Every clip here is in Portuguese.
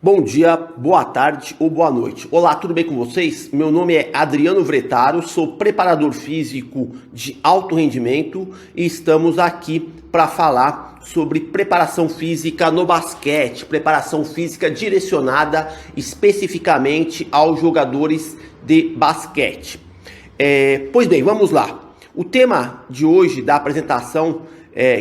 Bom dia, boa tarde ou boa noite. Olá, tudo bem com vocês? Meu nome é Adriano Vretaro, sou preparador físico de alto rendimento e estamos aqui para falar sobre preparação física no basquete, preparação física direcionada especificamente aos jogadores de basquete. Pois bem, vamos lá. O tema de hoje da apresentação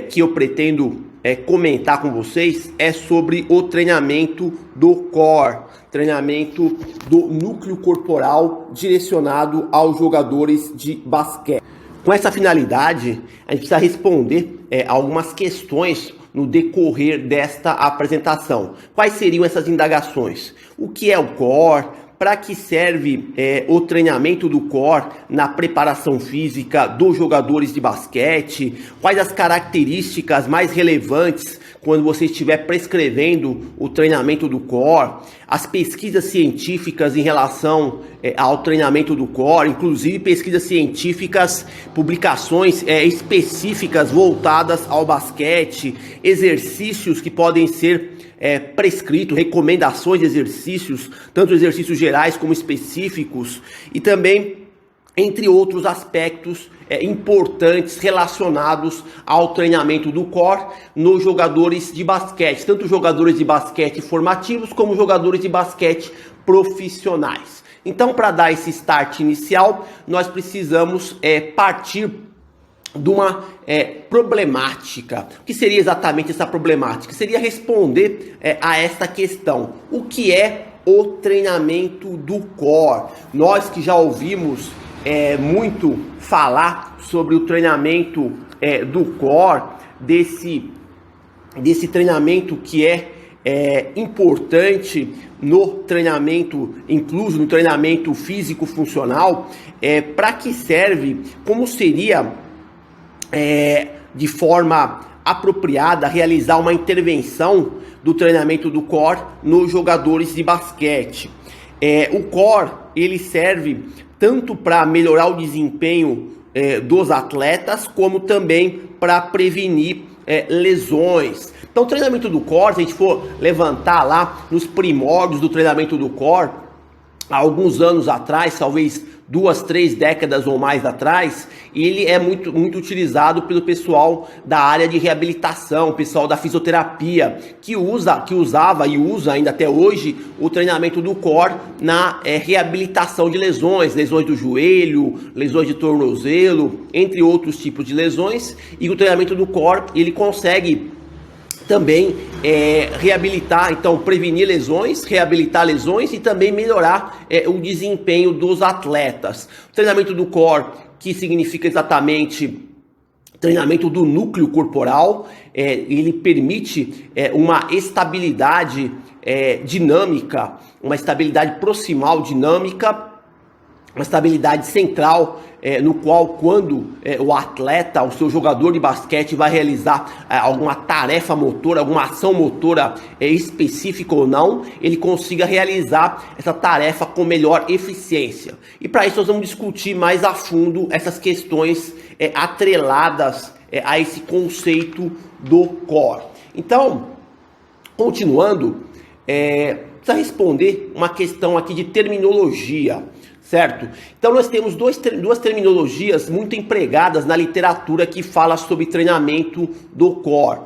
que eu pretendo comentar com vocês é sobre o treinamento do core, treinamento do núcleo corporal direcionado aos jogadores de basquete. Com essa finalidade, a gente precisa responder algumas questões no decorrer desta apresentação. Quais seriam essas indagações? O que é o core? Para que serve o treinamento do core na preparação física dos jogadores de basquete? Quais as características mais relevantes quando você estiver prescrevendo o treinamento do core? As pesquisas científicas em relação ao treinamento do core, inclusive pesquisas científicas, publicações específicas voltadas ao basquete, exercícios que podem ser prescrito, recomendações de exercícios, tanto exercícios gerais como específicos, e também entre outros aspectos importantes relacionados ao treinamento do core nos jogadores de basquete, tanto jogadores de basquete formativos como jogadores de basquete profissionais. Então, para dar esse start inicial, nós precisamos partir de uma problemática. O que seria exatamente essa problemática? Seria responder a esta questão: o que é o treinamento do core? Nós que já ouvimos muito falar sobre o treinamento do core, desse treinamento que é importante no treinamento, incluso no treinamento físico funcional. Para que serve? Como seria de forma apropriada realizar uma intervenção do treinamento do core nos jogadores de basquete? O core, ele serve tanto para melhorar o desempenho dos atletas, como também para prevenir lesões. Então, o treinamento do core, se a gente for levantar lá nos primórdios do treinamento do core, há alguns anos atrás, talvez 2, 3 décadas ou mais atrás, ele é muito utilizado pelo pessoal da área de reabilitação, pessoal da fisioterapia, que usava e usa ainda até hoje o treinamento do core na reabilitação de lesões do joelho, lesões de tornozelo, entre outros tipos de lesões. E o treinamento do core, ele consegue também reabilitar, então prevenir lesões, reabilitar lesões e também melhorar o desempenho dos atletas. O treinamento do core, que significa exatamente treinamento do núcleo corporal, ele permite uma estabilidade dinâmica, uma estabilidade proximal dinâmica, uma estabilidade central, no qual, quando o atleta, o seu jogador de basquete, vai realizar alguma tarefa motora, alguma ação motora específica ou não, ele consiga realizar essa tarefa com melhor eficiência. E para isso nós vamos discutir mais a fundo essas questões atreladas a esse conceito do core. Então, continuando, precisa responder uma questão aqui de terminologia. Certo? Então nós temos duas terminologias muito empregadas na literatura que fala sobre treinamento do core,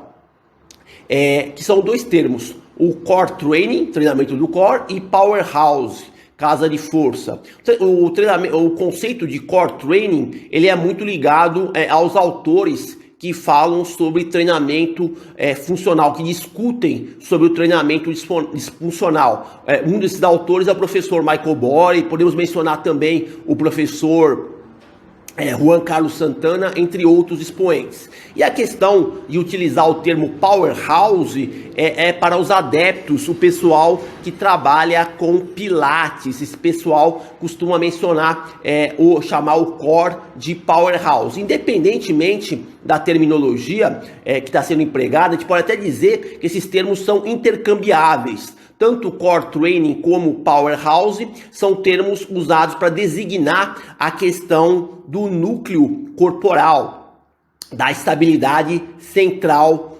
que são dois termos: o core training, treinamento do core, e powerhouse, casa de força. O conceito de core training, ele é muito ligado aos autores que falam sobre treinamento funcional, que discutem sobre o treinamento disfuncional. Um desses autores é o professor Michael Borey, podemos mencionar também o professor Juan Carlos Santana, entre outros expoentes. E a questão de utilizar o termo powerhouse é para os adeptos, o pessoal que trabalha com pilates. Esse pessoal costuma mencionar chamar o core de powerhouse. Independentemente da terminologia que está sendo empregada, a gente pode até dizer que esses termos são intercambiáveis. Tanto core training como powerhouse são termos usados para designar a questão do núcleo corporal, da estabilidade central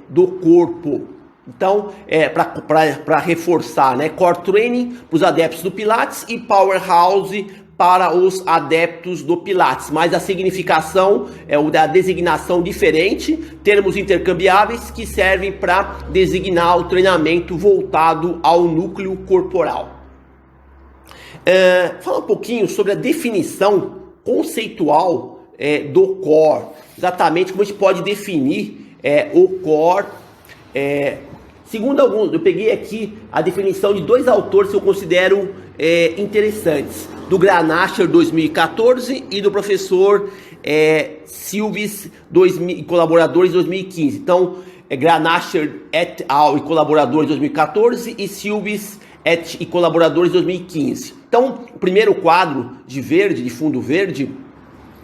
do corpo. Então, para reforçar, né? Core Training para os adeptos do Pilates e Powerhouse para os adeptos do Pilates. Mas a significação é o da designação diferente, termos intercambiáveis que servem para designar o treinamento voltado ao núcleo corporal. Fala um pouquinho sobre a definição conceitual do core, exatamente como a gente pode definir o core. Segundo alguns, eu peguei aqui a definição de dois autores que eu considero interessantes, do Granacher 2014 e do professor Silves e colaboradores 2015. Então, Granacher et al. E colaboradores 2014 e Silves e colaboradores 2015. Então, o primeiro quadro de fundo verde,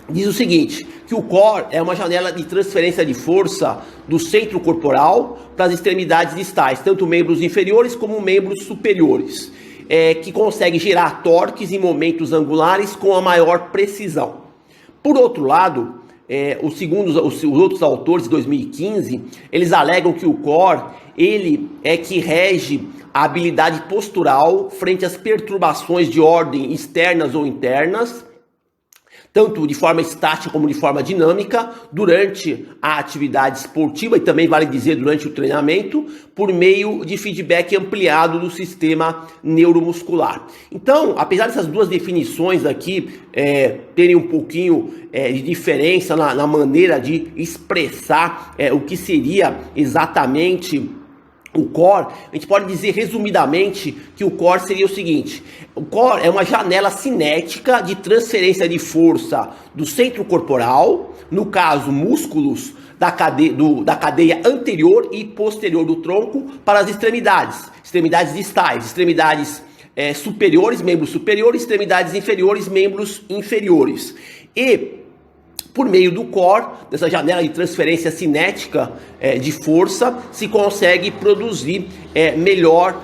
diz o seguinte, que o core é uma janela de transferência de força do centro corporal para as extremidades distais, tanto membros inferiores como membros superiores, que consegue gerar torques em momentos angulares com a maior precisão. Por outro lado, os outros autores de 2015, eles alegam que o core, ele é que rege a habilidade postural frente às perturbações de ordem externas ou internas, tanto de forma estática como de forma dinâmica, durante a atividade esportiva e também vale dizer durante o treinamento, por meio de feedback ampliado do sistema neuromuscular. Então, apesar dessas duas definições aqui terem um pouquinho de diferença na maneira de expressar o que seria exatamente o core, a gente pode dizer resumidamente que o core seria o seguinte: o core é uma janela cinética de transferência de força do centro corporal, no caso músculos da cadeia anterior e posterior do tronco, para as extremidades distais, extremidades superiores, membros superiores, extremidades inferiores, membros inferiores. E por meio do core, dessa janela de transferência cinética de força, se consegue produzir melhor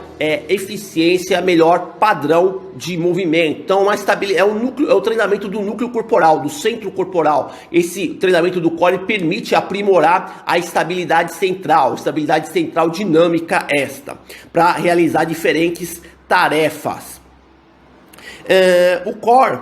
eficiência, melhor padrão de movimento. Então, é o treinamento do núcleo corporal, do centro corporal. Esse treinamento do core permite aprimorar a estabilidade central dinâmica para realizar diferentes tarefas. O core,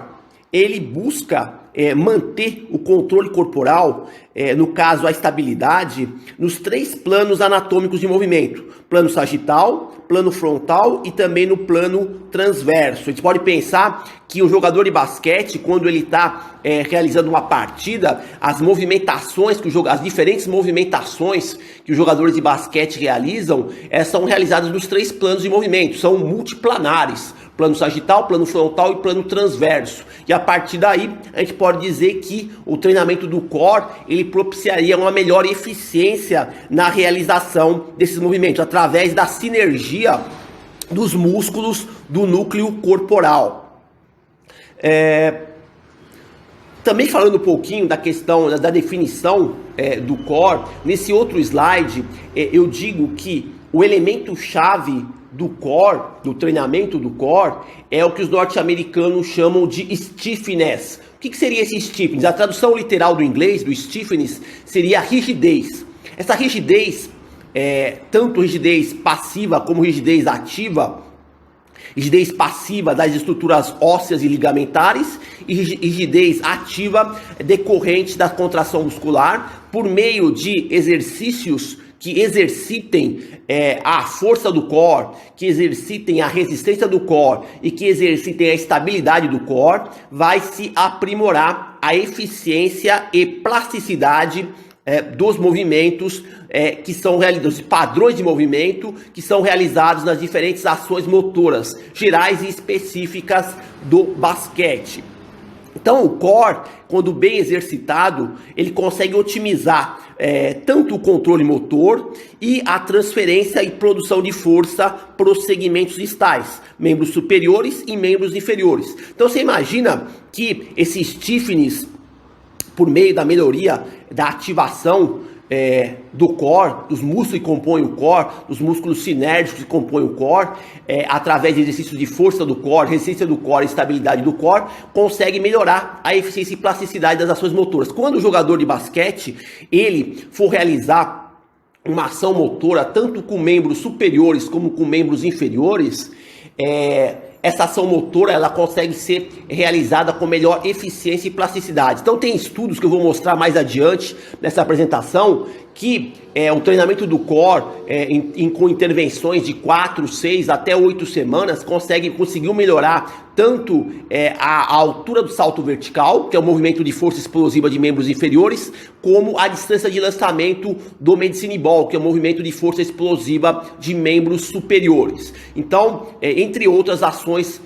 ele busca manter o controle corporal, no caso a estabilidade, nos 3 planos anatômicos de movimento: plano sagital, plano frontal e também no plano transverso. A gente pode pensar que o jogador de basquete, quando ele está realizando uma partida, as diferentes movimentações que os jogadores de basquete realizam são realizadas nos 3 planos de movimento, são multiplanares: plano sagital, plano frontal e plano transverso. E a partir daí, a gente pode dizer que o treinamento do core, ele propiciaria uma melhor eficiência na realização desses movimentos, através da sinergia dos músculos do núcleo corporal. Também falando um pouquinho da questão da definição do core, nesse outro slide, eu digo que o elemento-chave do core, do treinamento do core, é o que os norte-americanos chamam de stiffness. O que seria esse stiffness? A tradução literal do inglês, do stiffness, seria rigidez. Essa rigidez, tanto rigidez passiva como rigidez ativa, rigidez passiva das estruturas ósseas e ligamentares e rigidez ativa decorrente da contração muscular por meio de exercícios que exercitem a força do core, que exercitem a resistência do core e que exercitem a estabilidade do core, vai se aprimorar a eficiência e plasticidade dos movimentos que são realizados, padrões de movimento que são realizados nas diferentes ações motoras gerais e específicas do basquete. Então o core, quando bem exercitado, ele consegue otimizar tanto o controle motor e a transferência e produção de força para os segmentos distais, membros superiores e membros inferiores. Então você imagina que esse stiffness, por meio da melhoria da ativação do core, dos músculos que compõem o core, dos músculos sinérgicos que compõem o core, através de exercícios de força do core, resistência do core e estabilidade do core, consegue melhorar a eficiência e plasticidade das ações motoras. Quando o jogador de basquete, ele for realizar uma ação motora tanto com membros superiores como com membros inferiores, essa ação motora ela consegue ser realizada com melhor eficiência e plasticidade. Então tem estudos que eu vou mostrar mais adiante nessa apresentação que o treinamento do core com intervenções de 4, 6 até 8 semanas conseguiu melhorar tanto a altura do salto vertical, que é o movimento de força explosiva de membros inferiores, como a distância de lançamento do Medicine Ball, que é o movimento de força explosiva de membros superiores. Então, entre outras ações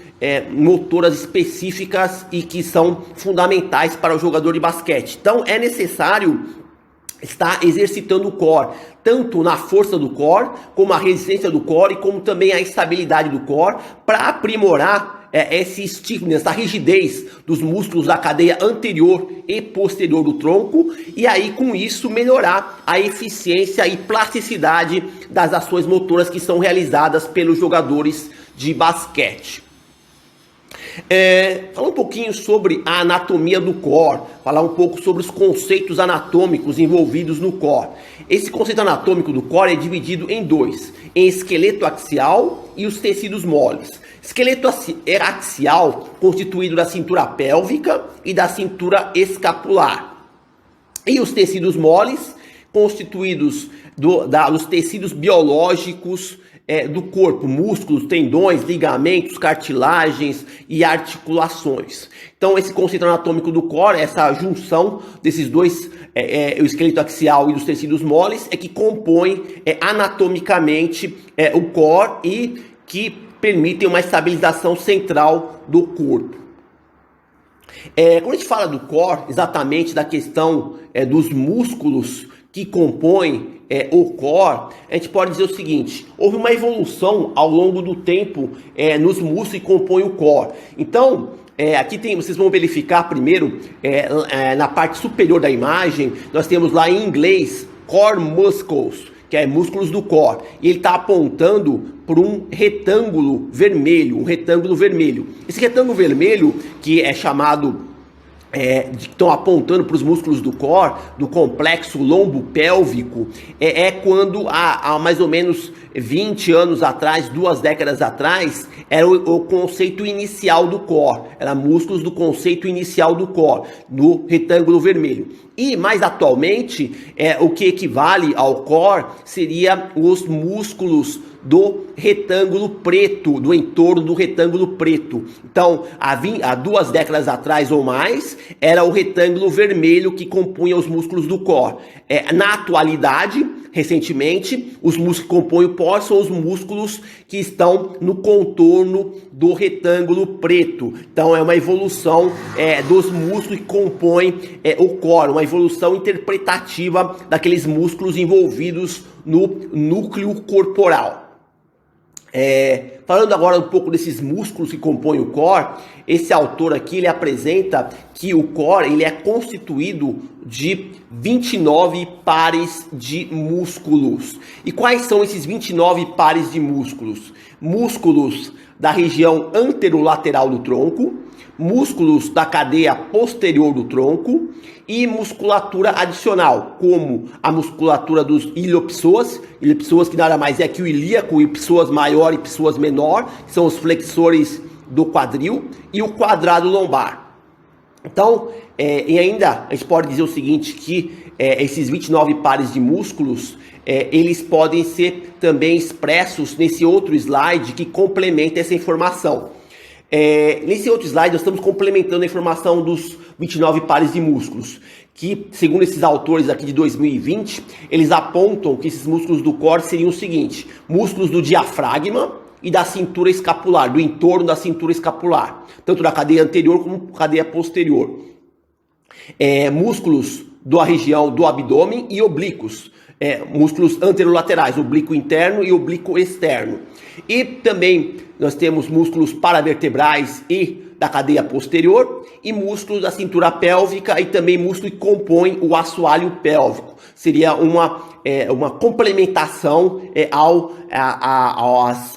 motoras específicas e que são fundamentais para o jogador de basquete. Então, é necessário está exercitando o core, tanto na força do core, como a resistência do core, como também a estabilidade do core, para aprimorar esse stiffness, essa rigidez dos músculos da cadeia anterior e posterior do tronco, e aí com isso melhorar a eficiência e plasticidade das ações motoras que são realizadas pelos jogadores de basquete. Falar um pouquinho sobre a anatomia do core, falar um pouco sobre os conceitos anatômicos envolvidos no core. Esse conceito anatômico do core é dividido em dois, em esqueleto axial e os tecidos moles. Esqueleto axial constituído da cintura pélvica e da cintura escapular. E os tecidos moles constituídos dos tecidos biológicos do corpo, músculos, tendões, ligamentos, cartilagens e articulações. Então esse conceito anatômico do core, essa junção desses dois, o esqueleto axial e dos tecidos moles, é que compõe anatomicamente o core e que permitem uma estabilização central do corpo. Quando a gente fala do core, exatamente da questão dos músculos que compõem o core, a gente pode dizer o seguinte: houve uma evolução ao longo do tempo nos músculos que compõem o core. Então, aqui vocês vão verificar primeiro, na parte superior da imagem, nós temos lá em inglês core muscles, que é músculos do core, e ele está apontando para um retângulo vermelho, Esse retângulo vermelho, que é chamado estão apontando para os músculos do core, do complexo lombo-pélvico, quando há mais ou menos 20 anos atrás, 2 décadas atrás, era o conceito inicial do core, era músculos do conceito inicial do core, do retângulo vermelho. E mais atualmente, o que equivale ao core seria os músculos do retângulo preto, do entorno do retângulo preto. Então, há 2 décadas atrás ou mais, era o retângulo vermelho que compunha os músculos do core. Na atualidade, recentemente, os músculos que compõem o core são os músculos que estão no contorno do retângulo preto. Então, é uma evolução dos músculos que compõem o core, uma evolução interpretativa daqueles músculos envolvidos no núcleo corporal. Falando agora um pouco desses músculos que compõem o core, esse autor aqui ele apresenta que o core ele é constituído de 29 pares de músculos. E quais são esses 29 pares de músculos? Músculos da região anterolateral do tronco, músculos da cadeia posterior do tronco e musculatura adicional, como a musculatura dos iliopsoas que nada mais é que o ilíaco, ipsoas maior e ipsoas menor, que são os flexores do quadril, e o quadrado lombar. Então, e ainda a gente pode dizer o seguinte, que esses 29 pares de músculos, eles podem ser também expressos nesse outro slide que complementa essa informação. Nesse outro slide nós estamos complementando a informação dos 29 pares de músculos, que segundo esses autores aqui de 2020, eles apontam que esses músculos do core seriam o seguinte: músculos do diafragma e da cintura escapular, do entorno da cintura escapular, tanto da cadeia anterior como da cadeia posterior. Músculos da região do abdômen e oblíquos, músculos anterolaterais, oblíquo interno e oblíquo externo. E também nós temos músculos paravertebrais e da cadeia posterior e músculos da cintura pélvica e também músculo que compõe o assoalho pélvico. Seria uma complementação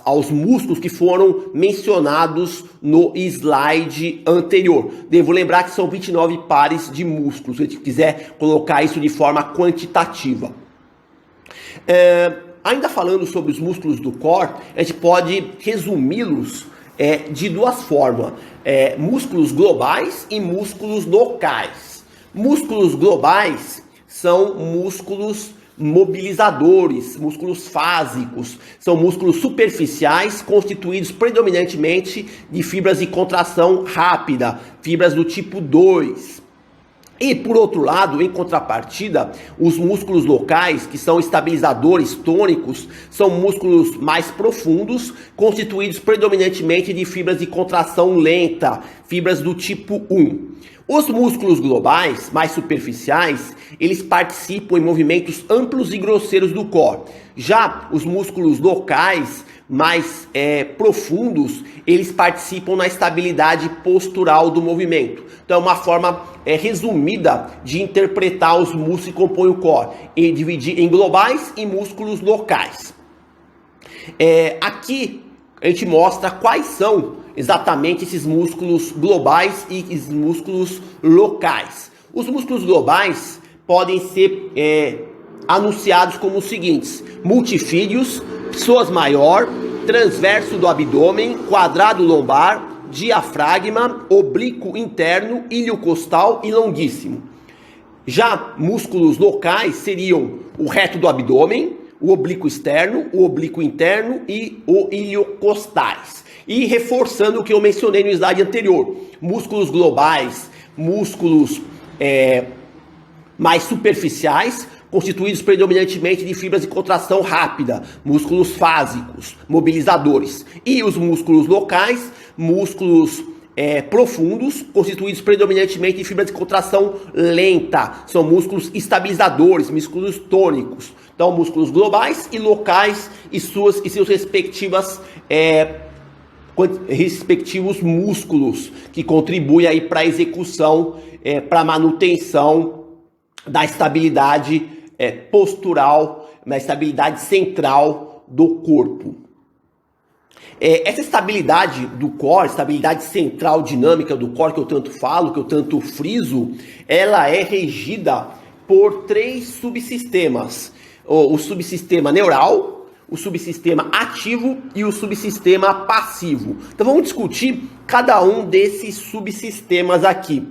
aos músculos que foram mencionados no slide anterior. Devo lembrar que são 29 pares de músculos, se a gente quiser colocar isso de forma quantitativa. Ainda falando sobre os músculos do core, a gente pode resumi-los de duas formas: músculos globais e músculos locais. Músculos globais são músculos mobilizadores, músculos fásicos, são músculos superficiais constituídos predominantemente de fibras de contração rápida, fibras do tipo 2. E, por outro lado, em contrapartida, os músculos locais, que são estabilizadores tônicos, são músculos mais profundos, constituídos predominantemente de fibras de contração lenta, fibras do tipo 1. Os músculos globais, mais superficiais, eles participam em movimentos amplos e grosseiros do core. Já os músculos locais, mais profundos, eles participam na estabilidade postural do movimento. Então é uma forma resumida de interpretar os músculos que compõem o core, e dividir em globais e músculos locais. Aqui a gente mostra quais são exatamente esses músculos globais e esses músculos locais. Os músculos globais podem ser anunciados como os seguintes: multifídios, psoas maior, transverso do abdômen, quadrado lombar, diafragma, oblíquo interno, ilho costal e longuíssimo. Já músculos locais seriam o reto do abdômen, o oblíquo externo, o oblíquo interno e o ilho costais. E reforçando o que eu mencionei no slide anterior, músculos globais, músculos mais superficiais, constituídos predominantemente de fibras de contração rápida, músculos fásicos, mobilizadores. E os músculos locais, músculos profundos, constituídos predominantemente de fibras de contração lenta, são músculos estabilizadores, músculos tônicos. Então, músculos globais e locais e seus respectivos músculos que contribuem aí para a execução, para a manutenção da estabilidade postural, da estabilidade central do corpo. Essa estabilidade do core, estabilidade central dinâmica do core que eu tanto falo, que eu tanto friso, ela é regida por 3 subsistemas: o subsistema neural, o subsistema ativo e o subsistema passivo. Então vamos discutir cada um desses subsistemas aqui.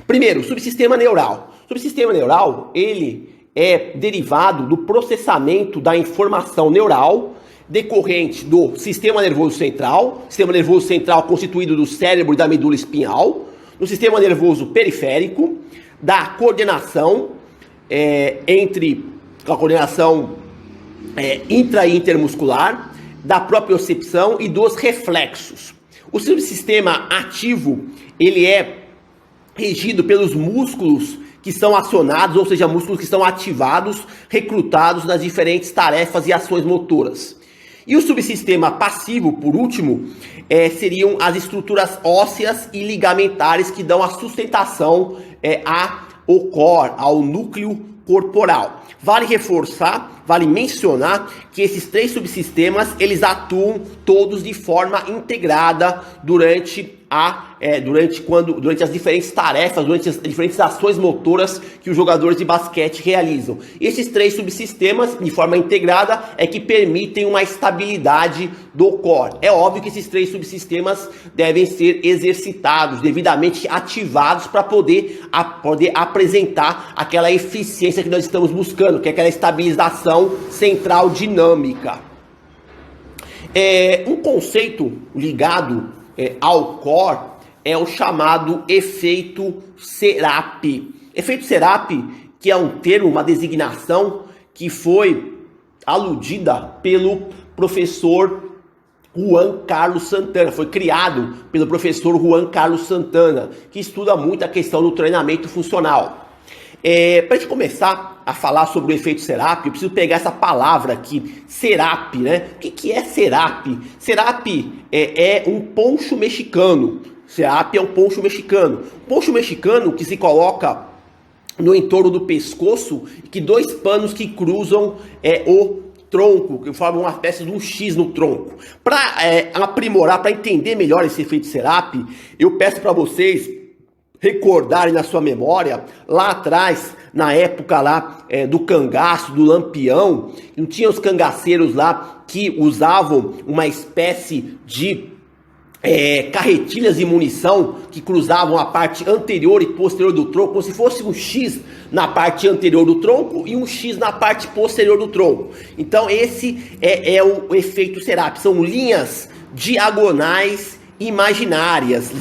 Primeiro, o subsistema neural. O subsistema neural, ele é derivado do processamento da informação neural decorrente do sistema nervoso central constituído do cérebro e da medula espinhal, do sistema nervoso periférico, da coordenação intra e intermuscular, da propriocepção e dos reflexos. O subsistema ativo, ele é regido pelos músculos que são acionados, ou seja, músculos que são ativados, recrutados nas diferentes tarefas e ações motoras. E o subsistema passivo, por último, seriam as estruturas ósseas e ligamentares que dão a sustentação ao core, ao núcleo corporal. Vale reforçar, vale mencionar que esses 3 subsistemas, eles atuam todos de forma integrada durante as diferentes tarefas, durante as diferentes ações motoras que os jogadores de basquete realizam. Esses 3 subsistemas, de forma integrada, é que permitem uma estabilidade do core. É óbvio que esses 3 subsistemas devem ser exercitados, devidamente ativados, para poder apresentar aquela eficiência que nós estamos buscando, que é aquela estabilização central dinâmica. Um conceito ligado ao core é o chamado efeito Serapi. Efeito Serapi, que é um termo, uma designação que foi aludida pelo professor Juan Carlos Santana, foi criado pelo professor Juan Carlos Santana, que estuda muito a questão do treinamento funcional. Para a gente começar a falar sobre o efeito Serapi, eu preciso pegar essa palavra aqui, Serapi, né? O que é Serapi? Serapi é um poncho mexicano. Serapi é um poncho mexicano. Poncho mexicano que se coloca no entorno do pescoço, que 2 panos que cruzam o tronco, que formam uma espécie de um X no tronco. Para aprimorar, para entender melhor esse efeito Serapi, eu peço para vocês recordarem na sua memória, lá atrás, na época lá do cangaço, do lampião, não tinha os cangaceiros lá que usavam uma espécie de carretilhas de munição que cruzavam a parte anterior e posterior do tronco, como se fosse um X na parte anterior do tronco e um X na parte posterior do tronco. Então esse é o efeito Serapis, são linhas diagonais imaginárias,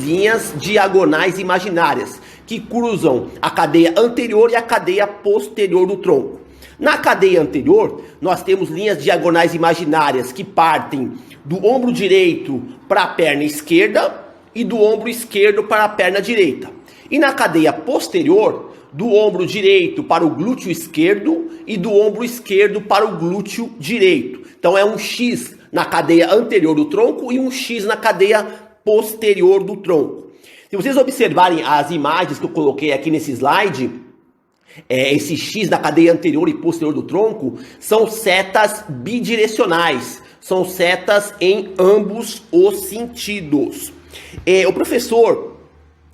que cruzam a cadeia anterior e a cadeia posterior do tronco. Na cadeia anterior, nós temos linhas diagonais imaginárias que partem do ombro direito para a perna esquerda e do ombro esquerdo para a perna direita. E na cadeia posterior, do ombro direito para o glúteo esquerdo e do ombro esquerdo para o glúteo direito. Então é um X na cadeia anterior do tronco e um X na cadeia posterior do tronco. Se vocês observarem as imagens que eu coloquei aqui nesse slide, esse X na cadeia anterior e posterior do tronco são setas bidirecionais, são setas em ambos os sentidos. O professor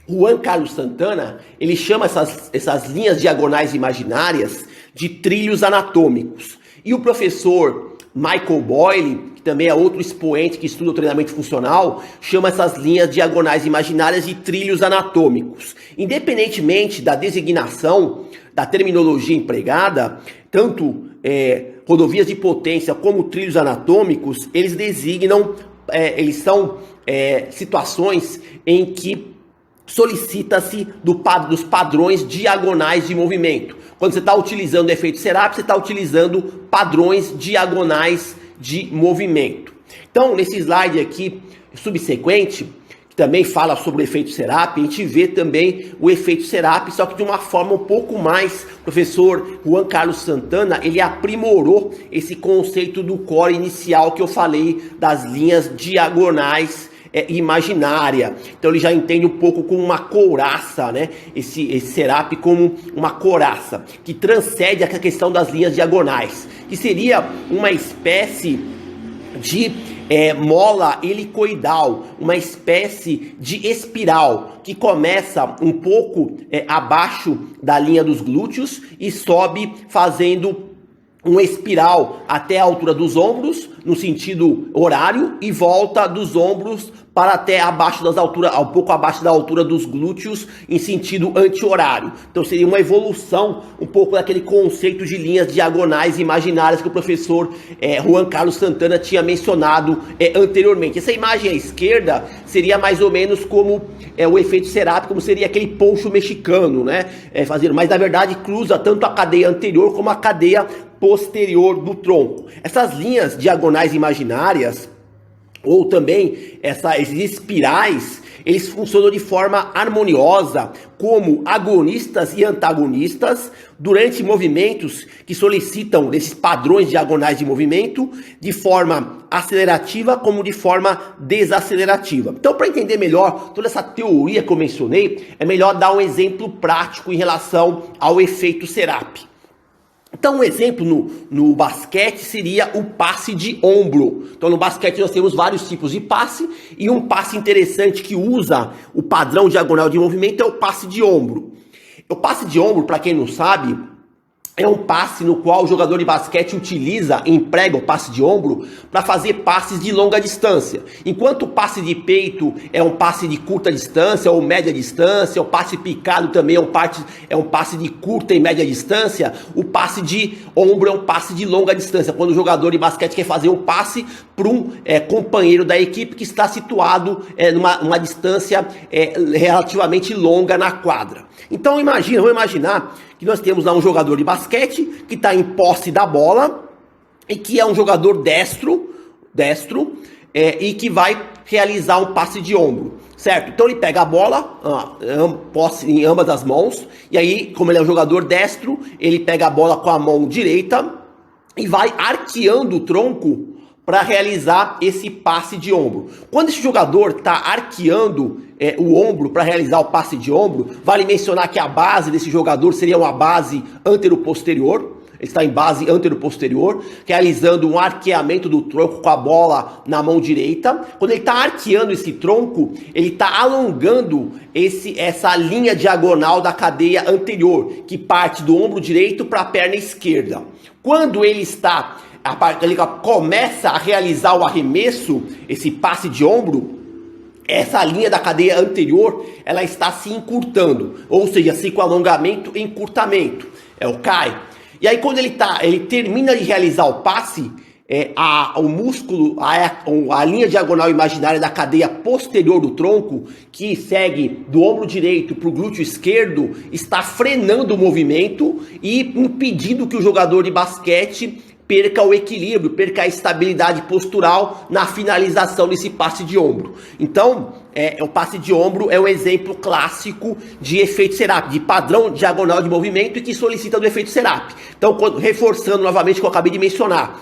Juan Carlos Santana, ele chama essas linhas diagonais imaginárias de trilhos anatômicos. E o professor Michael Boyle, que também é outro expoente que estuda o treinamento funcional, chama essas linhas diagonais imaginárias de trilhos anatômicos. Independentemente da designação, da terminologia empregada, tanto rodovias de potência como trilhos anatômicos, eles designam, eles são situações em que solicita-se dos padrões diagonais de movimento. Quando você está utilizando o efeito Serapis, você está utilizando padrões diagonais de movimento. Então, nesse slide aqui subsequente, que também fala sobre o efeito Serapis, a gente vê também o efeito Serapis, só que de uma forma um pouco mais. O professor Juan Carlos Santana, ele aprimorou esse conceito do core inicial que eu falei, das linhas diagonais imaginária. Então ele já entende um pouco como uma couraça, né? Esse Serapis como uma couraça, que transcende a questão das linhas diagonais, que seria uma espécie de mola helicoidal, uma espécie de espiral, que começa um pouco abaixo da linha dos glúteos e sobe fazendo uma espiral até a altura dos ombros, no sentido horário, e volta dos ombros para até abaixo das alturas, um pouco abaixo da altura dos glúteos, em sentido anti-horário. Então seria uma evolução um pouco daquele conceito de linhas diagonais imaginárias que o professor Juan Carlos Santana tinha mencionado anteriormente. Essa imagem à esquerda seria mais ou menos como o efeito Serapis, como seria aquele poncho mexicano, né? Mas na verdade cruza tanto a cadeia anterior como a cadeia posterior do tronco. Essas linhas diagonais imaginárias, ou também esses espirais, eles funcionam de forma harmoniosa como agonistas e antagonistas durante movimentos que solicitam desses padrões diagonais de movimento de forma acelerativa como de forma desacelerativa. Então, para entender melhor toda essa teoria que eu mencionei, é melhor dar um exemplo prático em relação ao efeito Serapis. Então um exemplo no basquete seria o passe de ombro. Então no basquete nós temos vários tipos de passe, e um passe interessante que usa o padrão diagonal de movimento é o passe de ombro. O passe de ombro, para quem não sabe, é um passe no qual o jogador de basquete emprega o passe de ombro para fazer passes de longa distância. Enquanto o passe de peito é um passe de curta distância ou média distância, o passe picado também é um passe de curta e média distância, o passe de ombro é um passe de longa distância, quando o jogador de basquete quer fazer um passe para um companheiro da equipe que está situado numa distância relativamente longa na quadra. Então vamos imaginar que nós temos lá um jogador de basquete que está em posse da bola e que é um jogador destro e que vai realizar um passe de ombro, certo? Então ele pega a bola em ambas as mãos, e aí, como ele é um jogador destro, ele pega a bola com a mão direita e vai arqueando o tronco para realizar esse passe de ombro. Quando esse jogador está arqueando o ombro para realizar o passe de ombro, vale mencionar que a base desse jogador seria uma base antero-posterior. ele está em base antero-posterior, realizando um arqueamento do tronco com a bola na mão direita. Quando ele está arqueando esse tronco, ele está alongando essa linha diagonal da cadeia anterior, que parte do ombro direito para a perna esquerda. Quando ele começa a realizar o arremesso, esse passe de ombro, essa linha da cadeia anterior, ela está se encurtando, ou seja, assim com alongamento e encurtamento, é o CAI. E aí quando ele termina de realizar o passe, o músculo, a linha diagonal imaginária da cadeia posterior do tronco, que segue do ombro direito para o glúteo esquerdo, está frenando o movimento e impedindo que o jogador de basquete perca o equilíbrio, perca a estabilidade postural na finalização desse passe de ombro. Então, o passe de ombro é um exemplo clássico de efeito Serap, de padrão diagonal de movimento e que solicita do efeito Serap. Então, reforçando novamente o que eu acabei de mencionar,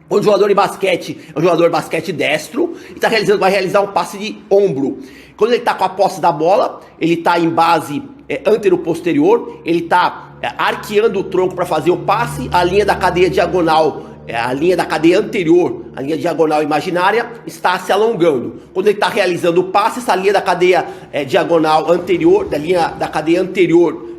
quando o jogador de basquete é um jogador de basquete destro e vai realizar um passe de ombro. Quando ele está com a posse da bola, ele está em base antero-posterior, ele está arqueando o tronco para fazer o passe, a linha da cadeia diagonal, a linha da cadeia anterior, a linha diagonal imaginária, está se alongando. Quando ele está realizando o passe, essa linha da cadeia diagonal anterior,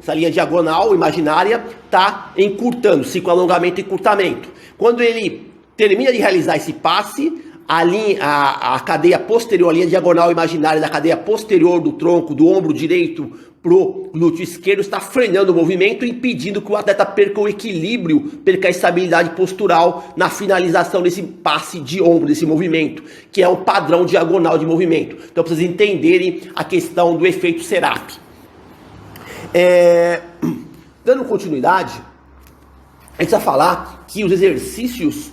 essa linha diagonal imaginária está encurtando-se com alongamento e encurtamento. Quando ele termina de realizar esse passe, a cadeia posterior, a linha diagonal imaginária da cadeia posterior do tronco, do ombro direito pro glúteo esquerdo, está frenando o movimento, impedindo que o atleta perca o equilíbrio, perca a estabilidade postural na finalização desse passe de ombro, desse movimento, que é um padrão diagonal de movimento. Então, para vocês entenderem a questão do efeito Serap. Dando continuidade, a gente vai falar que os exercícios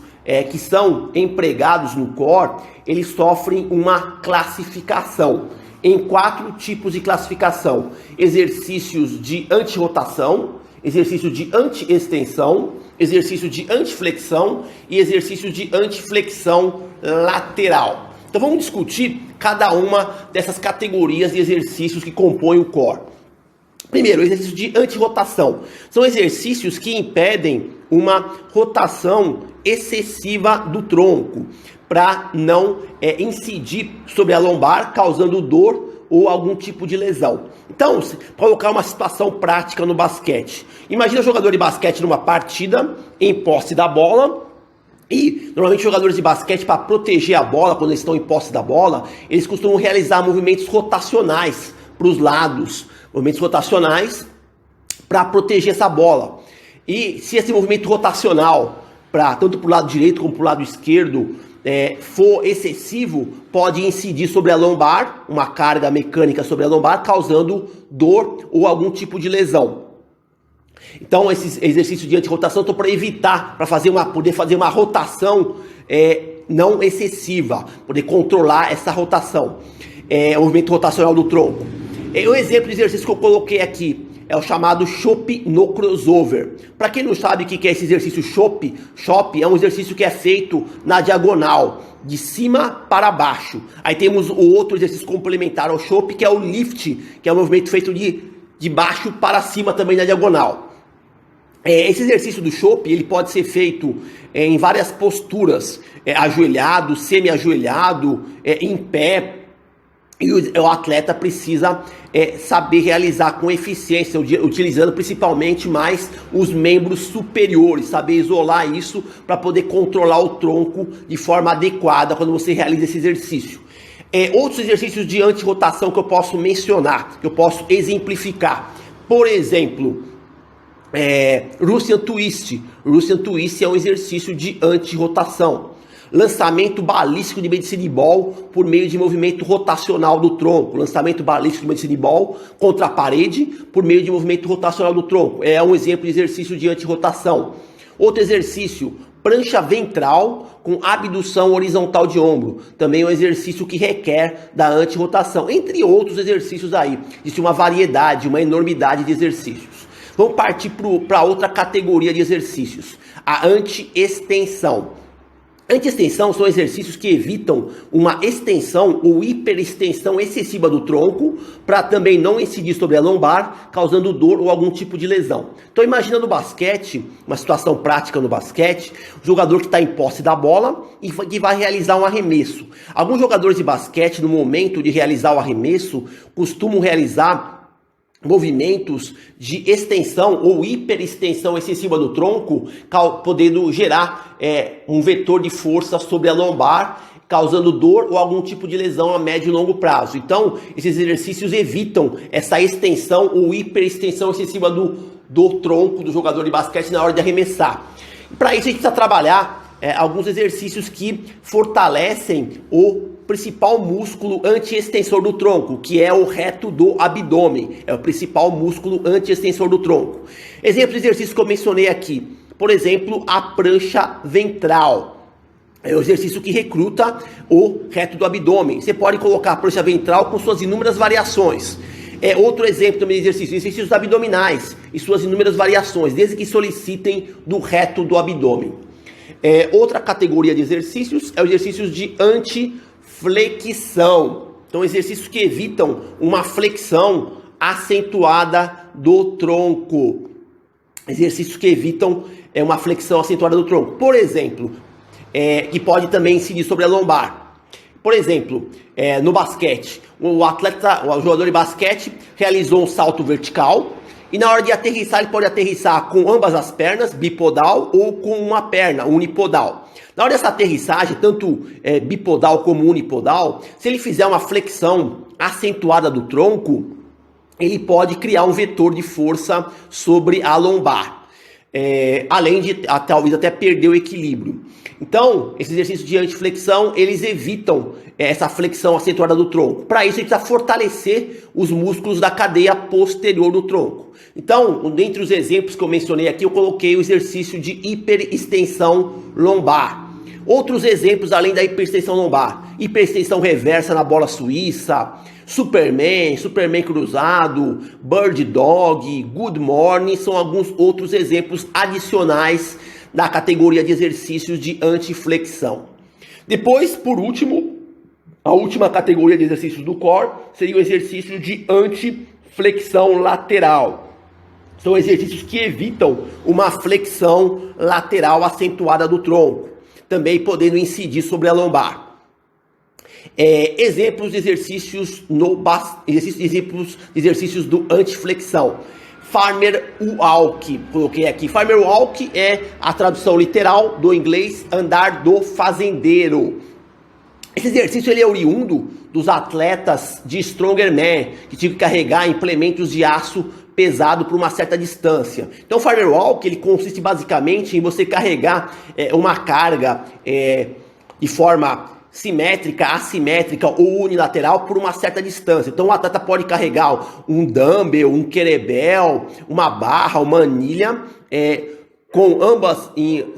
que são empregados no core, eles sofrem uma classificação em 4 tipos de classificação: exercícios de anti-rotação, exercício de anti-extensão, exercício de anti-flexão e exercício de anti-flexão lateral. Então vamos discutir cada uma dessas categorias de exercícios que compõem o core. Primeiro, o exercício de anti-rotação. São exercícios que impedem uma rotação excessiva do tronco, para não incidir sobre a lombar, causando dor ou algum tipo de lesão. Então, colocar uma situação prática no basquete. Imagina o jogador de basquete numa partida, em posse da bola, e normalmente jogadores de basquete, para proteger a bola, quando eles estão em posse da bola, eles costumam realizar movimentos rotacionais para os lados, movimentos rotacionais para proteger essa bola. E se esse movimento rotacional, tanto para o lado direito como para o lado esquerdo, for excessivo, pode incidir sobre a lombar, uma carga mecânica sobre a lombar, causando dor ou algum tipo de lesão. Então, esses exercícios de anti-rotação estão para evitar, para poder fazer uma rotação não excessiva, poder controlar essa rotação, o movimento rotacional do tronco. O exemplo de exercício que eu coloquei aqui é o chamado chope no crossover. Para quem não sabe o que é esse exercício chope é um exercício que é feito na diagonal, de cima para baixo. Aí temos o outro exercício complementar ao chope, que é o lift, que é um movimento feito de baixo para cima também na diagonal. Esse exercício do chope, ele pode ser feito em várias posturas, ajoelhado, semi-ajoelhado, em pé. E o atleta precisa saber realizar com eficiência, utilizando principalmente mais os membros superiores, saber isolar isso para poder controlar o tronco de forma adequada quando você realiza esse exercício. Outros exercícios de anti-rotação que eu posso mencionar, que eu posso exemplificar. Por exemplo, Russian Twist. Russian Twist é um exercício de anti-rotação. Lançamento balístico de medicine ball por meio de movimento rotacional do tronco. Lançamento balístico de medicine ball contra a parede por meio de movimento rotacional do tronco. É um exemplo de exercício de anti-rotação. Outro exercício, prancha ventral com abdução horizontal de ombro. Também é um exercício que requer da anti-rotação. Entre outros exercícios aí. Existe uma variedade, uma enormidade de exercícios. Vamos partir para outra categoria de exercícios. A anti-extensão. Anti-extensão são exercícios que evitam uma extensão ou hiperextensão excessiva do tronco, para também não incidir sobre a lombar, causando dor ou algum tipo de lesão. Então imagina no basquete, uma situação prática no basquete, o jogador que está em posse da bola e que vai realizar um arremesso. Alguns jogadores de basquete, no momento de realizar o arremesso, costumam realizar movimentos de extensão ou hiperextensão excessiva do tronco, podendo gerar um vetor de força sobre a lombar, causando dor ou algum tipo de lesão a médio e longo prazo. Então, esses exercícios evitam essa extensão ou hiperextensão excessiva do tronco do jogador de basquete na hora de arremessar. Para isso, a gente precisa trabalhar alguns exercícios que fortalecem o principal músculo anti-extensor do tronco, que é o reto do abdômen. É o principal músculo anti-extensor do tronco. Exemplo de exercício que eu mencionei aqui. Por exemplo, a prancha ventral. É o exercício que recruta o reto do abdômen. Você pode colocar a prancha ventral com suas inúmeras variações. Outro exemplo também de exercícios abdominais e suas inúmeras variações, desde que solicitem do reto do abdômen. Outra categoria de exercícios é o exercício de antiflexão. Então, exercícios que evitam uma flexão acentuada do tronco. Exercícios que evitam uma flexão acentuada do tronco. Por exemplo, que pode também incidir sobre a lombar. Por exemplo, no basquete, o jogador de basquete realizou um salto vertical. E na hora de aterrissar, ele pode aterrissar com ambas as pernas, bipodal, ou com uma perna, unipodal. Na hora dessa aterrissagem, tanto bipodal como unipodal, se ele fizer uma flexão acentuada do tronco, ele pode criar um vetor de força sobre a lombar. Além de talvez até perder o equilíbrio. Então, esses exercícios de antiflexão, eles evitam essa flexão acentuada do tronco. Para isso, a gente precisa fortalecer os músculos da cadeia posterior do tronco. Então, dentre os exemplos que eu mencionei aqui, eu coloquei o exercício de hiperextensão lombar. Outros exemplos, além da hiperextensão lombar: hiperextensão reversa na bola suíça, Superman cruzado, Bird Dog, Good Morning, são alguns outros exemplos adicionais da categoria de exercícios de antiflexão. Depois, por último, a última categoria de exercícios do core seria o exercício de antiflexão lateral. São exercícios que evitam uma flexão lateral acentuada do tronco, também podendo incidir sobre a lombar. Exemplos de exercícios exercícios do antiflexão. Farmer walk, coloquei aqui. Farmer walk é a tradução literal do inglês andar do fazendeiro. Esse exercício ele é oriundo dos atletas de Strongman, que tinham que carregar implementos de aço pesado por uma certa distância. Então o Farmer walk ele consiste basicamente em você carregar uma carga de forma simétrica, assimétrica ou unilateral por uma certa distância. Então o atleta pode carregar um dumbbell, um kettlebell, uma barra, uma anilha,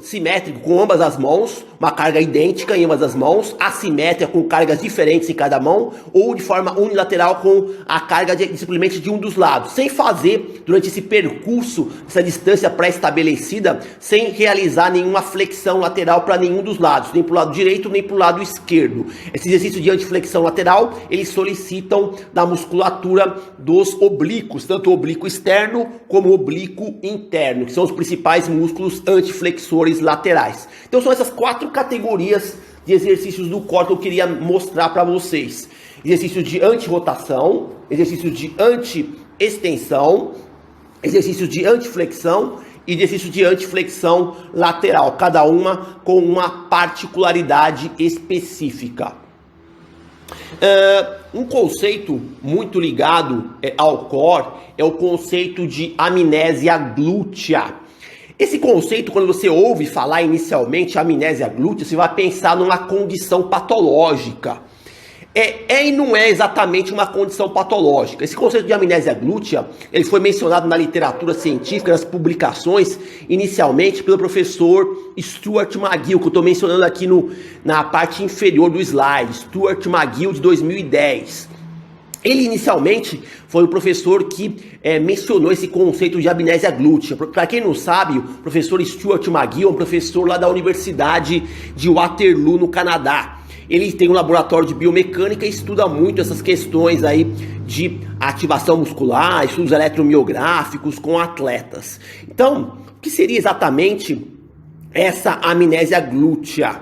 simétrico com ambas as mãos, uma carga idêntica em ambas as mãos, assimétrica com cargas diferentes em cada mão, ou de forma unilateral com a carga simplesmente de um dos lados, sem fazer durante esse percurso, essa distância pré-estabelecida, sem realizar nenhuma flexão lateral para nenhum dos lados, nem para o lado direito nem para o lado esquerdo. Esse exercício de antiflexão lateral, eles solicitam da musculatura dos oblíquos, tanto o oblíquo externo como o oblíquo interno, que são os principais músculos antiflexores laterais. Então são essas 4 categorias de exercícios do core que eu queria mostrar para vocês: exercício de anti-rotação, exercício de anti-extensão, exercício de antiflexão e exercício de antiflexão lateral, cada uma com uma particularidade específica. Um conceito muito ligado ao core é o conceito de amnésia glútea. Esse conceito, quando você ouve falar inicialmente amnésia glútea, você vai pensar numa condição patológica. E não é exatamente uma condição patológica. Esse conceito de amnésia glútea, ele foi mencionado na literatura científica, nas publicações, inicialmente pelo professor Stuart McGill, que eu estou mencionando aqui na parte inferior do slide, Stuart McGill de 2010. Ele inicialmente foi o professor que mencionou esse conceito de amnésia glútea. Para quem não sabe, o professor Stuart McGill é um professor lá da Universidade de Waterloo, no Canadá. Ele tem um laboratório de biomecânica e estuda muito essas questões aí de ativação muscular, estudos eletromiográficos com atletas. Então, o que seria exatamente essa amnésia glútea?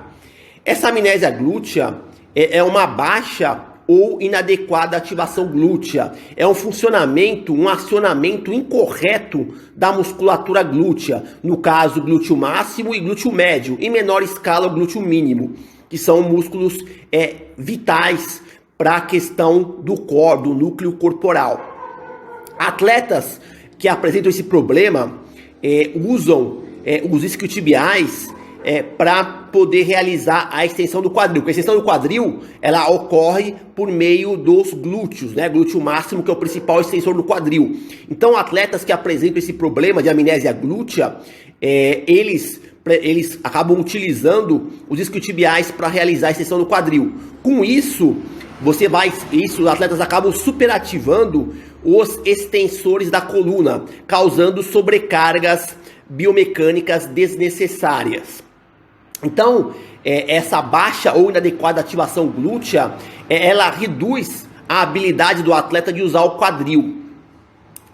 Essa amnésia glútea é uma baixa ou inadequada ativação glútea. É um funcionamento, um acionamento incorreto da musculatura glútea, no caso glúteo máximo e glúteo médio, em menor escala o glúteo mínimo, que são músculos vitais para a questão do core, do núcleo corporal. Atletas que apresentam esse problema usam os isquiotibiais para poder realizar a extensão do quadril. Porque a extensão do quadril, ela ocorre por meio dos glúteos, né? Glúteo máximo, que é o principal extensor do quadril. Então, atletas que apresentam esse problema de amnésia glútea, eles acabam utilizando os isquiotibiais para realizar a extensão do quadril. Com isso, os atletas acabam superativando os extensores da coluna, causando sobrecargas biomecânicas desnecessárias. Então, essa baixa ou inadequada ativação glútea, ela reduz a habilidade do atleta de usar o quadril.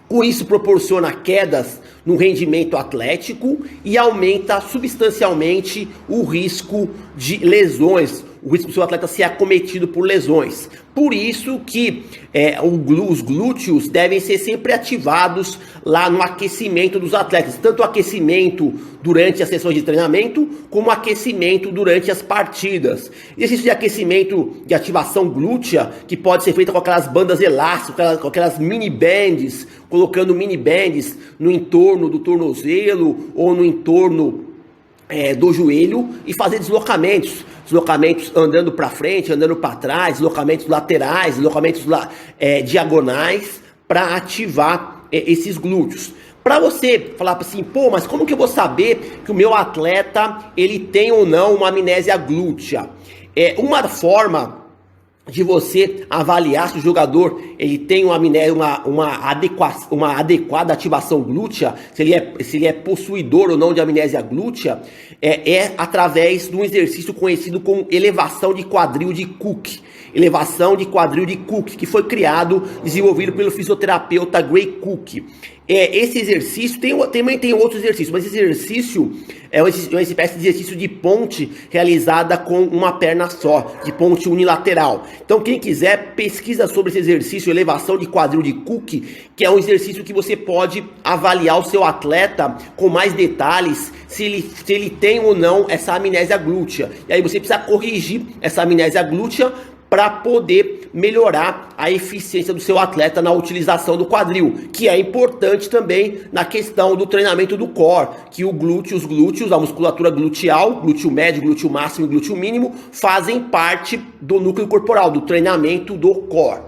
Com isso, proporciona quedas no rendimento atlético e aumenta substancialmente o risco de lesões, o risco do seu atleta ser acometido por lesões. Por isso que os glúteos devem ser sempre ativados lá no aquecimento dos atletas, tanto o aquecimento durante as sessões de treinamento, como o aquecimento durante as partidas. Existe de aquecimento de ativação glútea, que pode ser feita com aquelas bandas elásticas, com aquelas mini bands, colocando mini bands no entorno do tornozelo ou no entorno do joelho, e fazer deslocamentos andando para frente, andando para trás, deslocamentos laterais, deslocamentos diagonais, para ativar esses glúteos. Para você falar assim, pô, mas como que eu vou saber que o meu atleta ele tem ou não uma amnésia glútea? Uma forma de você avaliar se o jogador ele tem uma adequada ativação glútea, se ele é possuidor ou não de amnésia glútea, através de um exercício conhecido como elevação de quadril de Cook. Elevação de quadril de Cook, que foi desenvolvido pelo fisioterapeuta Gray Cook. Esse exercício, também tem outros exercícios, mas esse exercício é uma espécie de exercício de ponte realizada com uma perna só, de ponte unilateral. Então, quem quiser, pesquisa sobre esse exercício, elevação de quadril de Cook, que é um exercício que você pode avaliar o seu atleta com mais detalhes, se ele tem ou não essa amnésia glútea. E aí você precisa corrigir essa amnésia glútea para poder melhorar a eficiência do seu atleta na utilização do quadril, que é importante também na questão do treinamento do core, que os glúteos, a musculatura gluteal, glúteo médio, glúteo máximo e glúteo mínimo, fazem parte do núcleo corporal, do treinamento do core.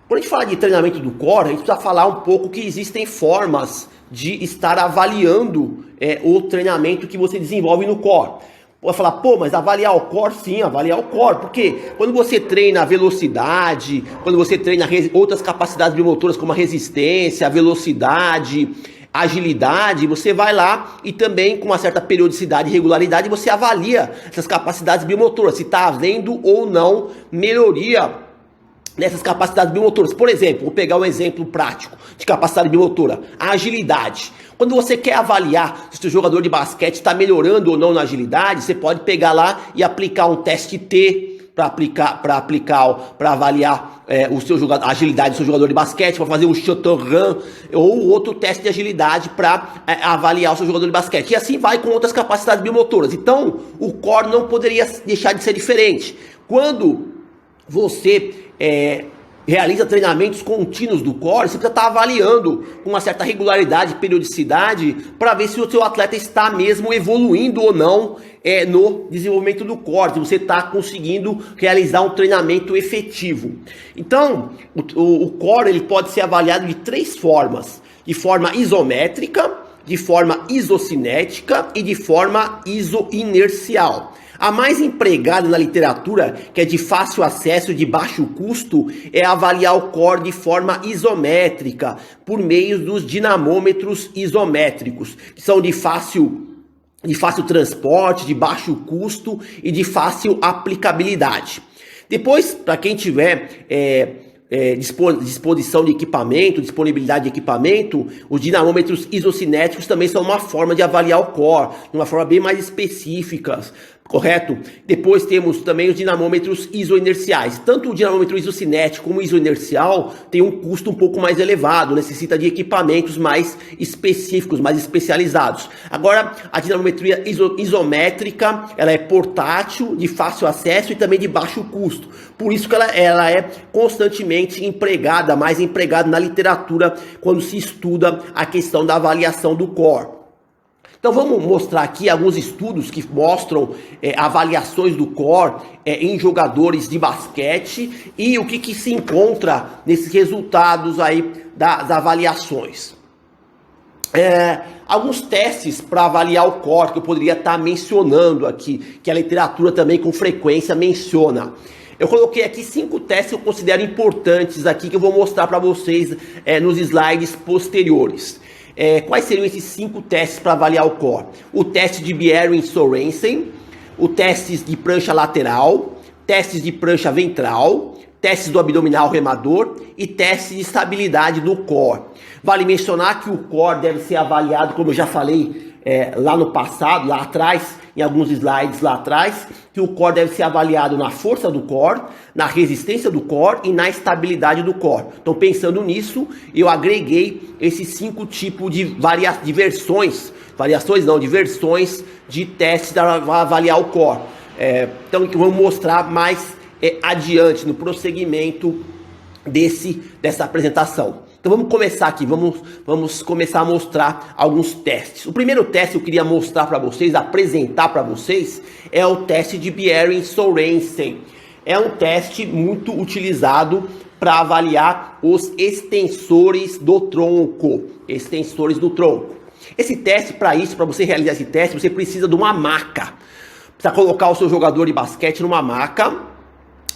Quando a gente fala de treinamento do core, a gente precisa falar um pouco que existem formas de estar avaliando o treinamento que você desenvolve no core. Vai falar, pô, mas avaliar o core? Sim, avaliar o core, porque quando você treina a velocidade, quando você treina outras capacidades biomotoras como a resistência, a velocidade, a agilidade, você vai lá e também com uma certa periodicidade e regularidade você avalia essas capacidades biomotoras, se está havendo ou não melhoria nessas capacidades biomotoras. Por exemplo, vou pegar um exemplo prático de capacidade biomotora, a agilidade. Quando você quer avaliar se o seu jogador de basquete está melhorando ou não na agilidade, você pode pegar lá e aplicar um teste T para avaliar a agilidade do seu jogador de basquete, para fazer um shuttle-run ou outro teste de agilidade para avaliar o seu jogador de basquete. E assim vai com outras capacidades biomotoras. Então, o core não poderia deixar de ser diferente. Quando você realiza treinamentos contínuos do core, você precisa estar avaliando com uma certa regularidade e periodicidade para ver se o seu atleta está mesmo evoluindo ou não no desenvolvimento do core, se você está conseguindo realizar um treinamento efetivo. Então, o core ele pode ser avaliado de 3 formas: de forma isométrica, de forma isocinética e de forma isoinercial. A mais empregada na literatura, que é de fácil acesso e de baixo custo, é avaliar o core de forma isométrica, por meio dos dinamômetros isométricos, que são de fácil transporte, de baixo custo e de fácil aplicabilidade. Depois, para quem tiver disposição de equipamento, disponibilidade de equipamento, os dinamômetros isocinéticos também são uma forma de avaliar o core, de uma forma bem mais específica, correto? Depois temos também os dinamômetros isoinerciais. Tanto o dinamômetro isocinético como o isoinercial tem um custo um pouco mais elevado, necessita de equipamentos mais específicos, mais especializados. Agora, a dinamometria isométrica, ela é portátil, de fácil acesso e também de baixo custo. Por isso que ela é constantemente empregada, mais empregada na literatura quando se estuda a questão da avaliação do core. Então vamos mostrar aqui alguns estudos que mostram avaliações do core em jogadores de basquete e o que se encontra nesses resultados aí das avaliações. Alguns testes para avaliar o core que eu poderia estar mencionando aqui, que a literatura também com frequência menciona. Eu coloquei aqui 5 testes que eu considero importantes aqui, que eu vou mostrar para vocês nos slides posteriores. Quais seriam esses 5 testes para avaliar o core? O teste de Bjerring-Sorensen, o teste de prancha lateral, testes de prancha ventral, testes do abdominal remador e testes de estabilidade do core. Vale mencionar que o core deve ser avaliado, como eu já falei lá no passado, lá atrás, em alguns slides lá atrás, que o core deve ser avaliado na força do core, na resistência do core e na estabilidade do core. Então, pensando nisso, eu agreguei esses 5 tipos de versões de testes para avaliar o core. Então, vamos mostrar mais adiante, no prosseguimento dessa apresentação. Então vamos começar aqui, vamos começar a mostrar alguns testes. O primeiro teste que eu queria mostrar para vocês, apresentar para vocês, é o teste de Bjerring-Sorensen. É um teste muito utilizado para avaliar os extensores do tronco. Esse teste, para você realizar esse teste, você precisa de uma maca. Precisa colocar o seu jogador de basquete numa maca,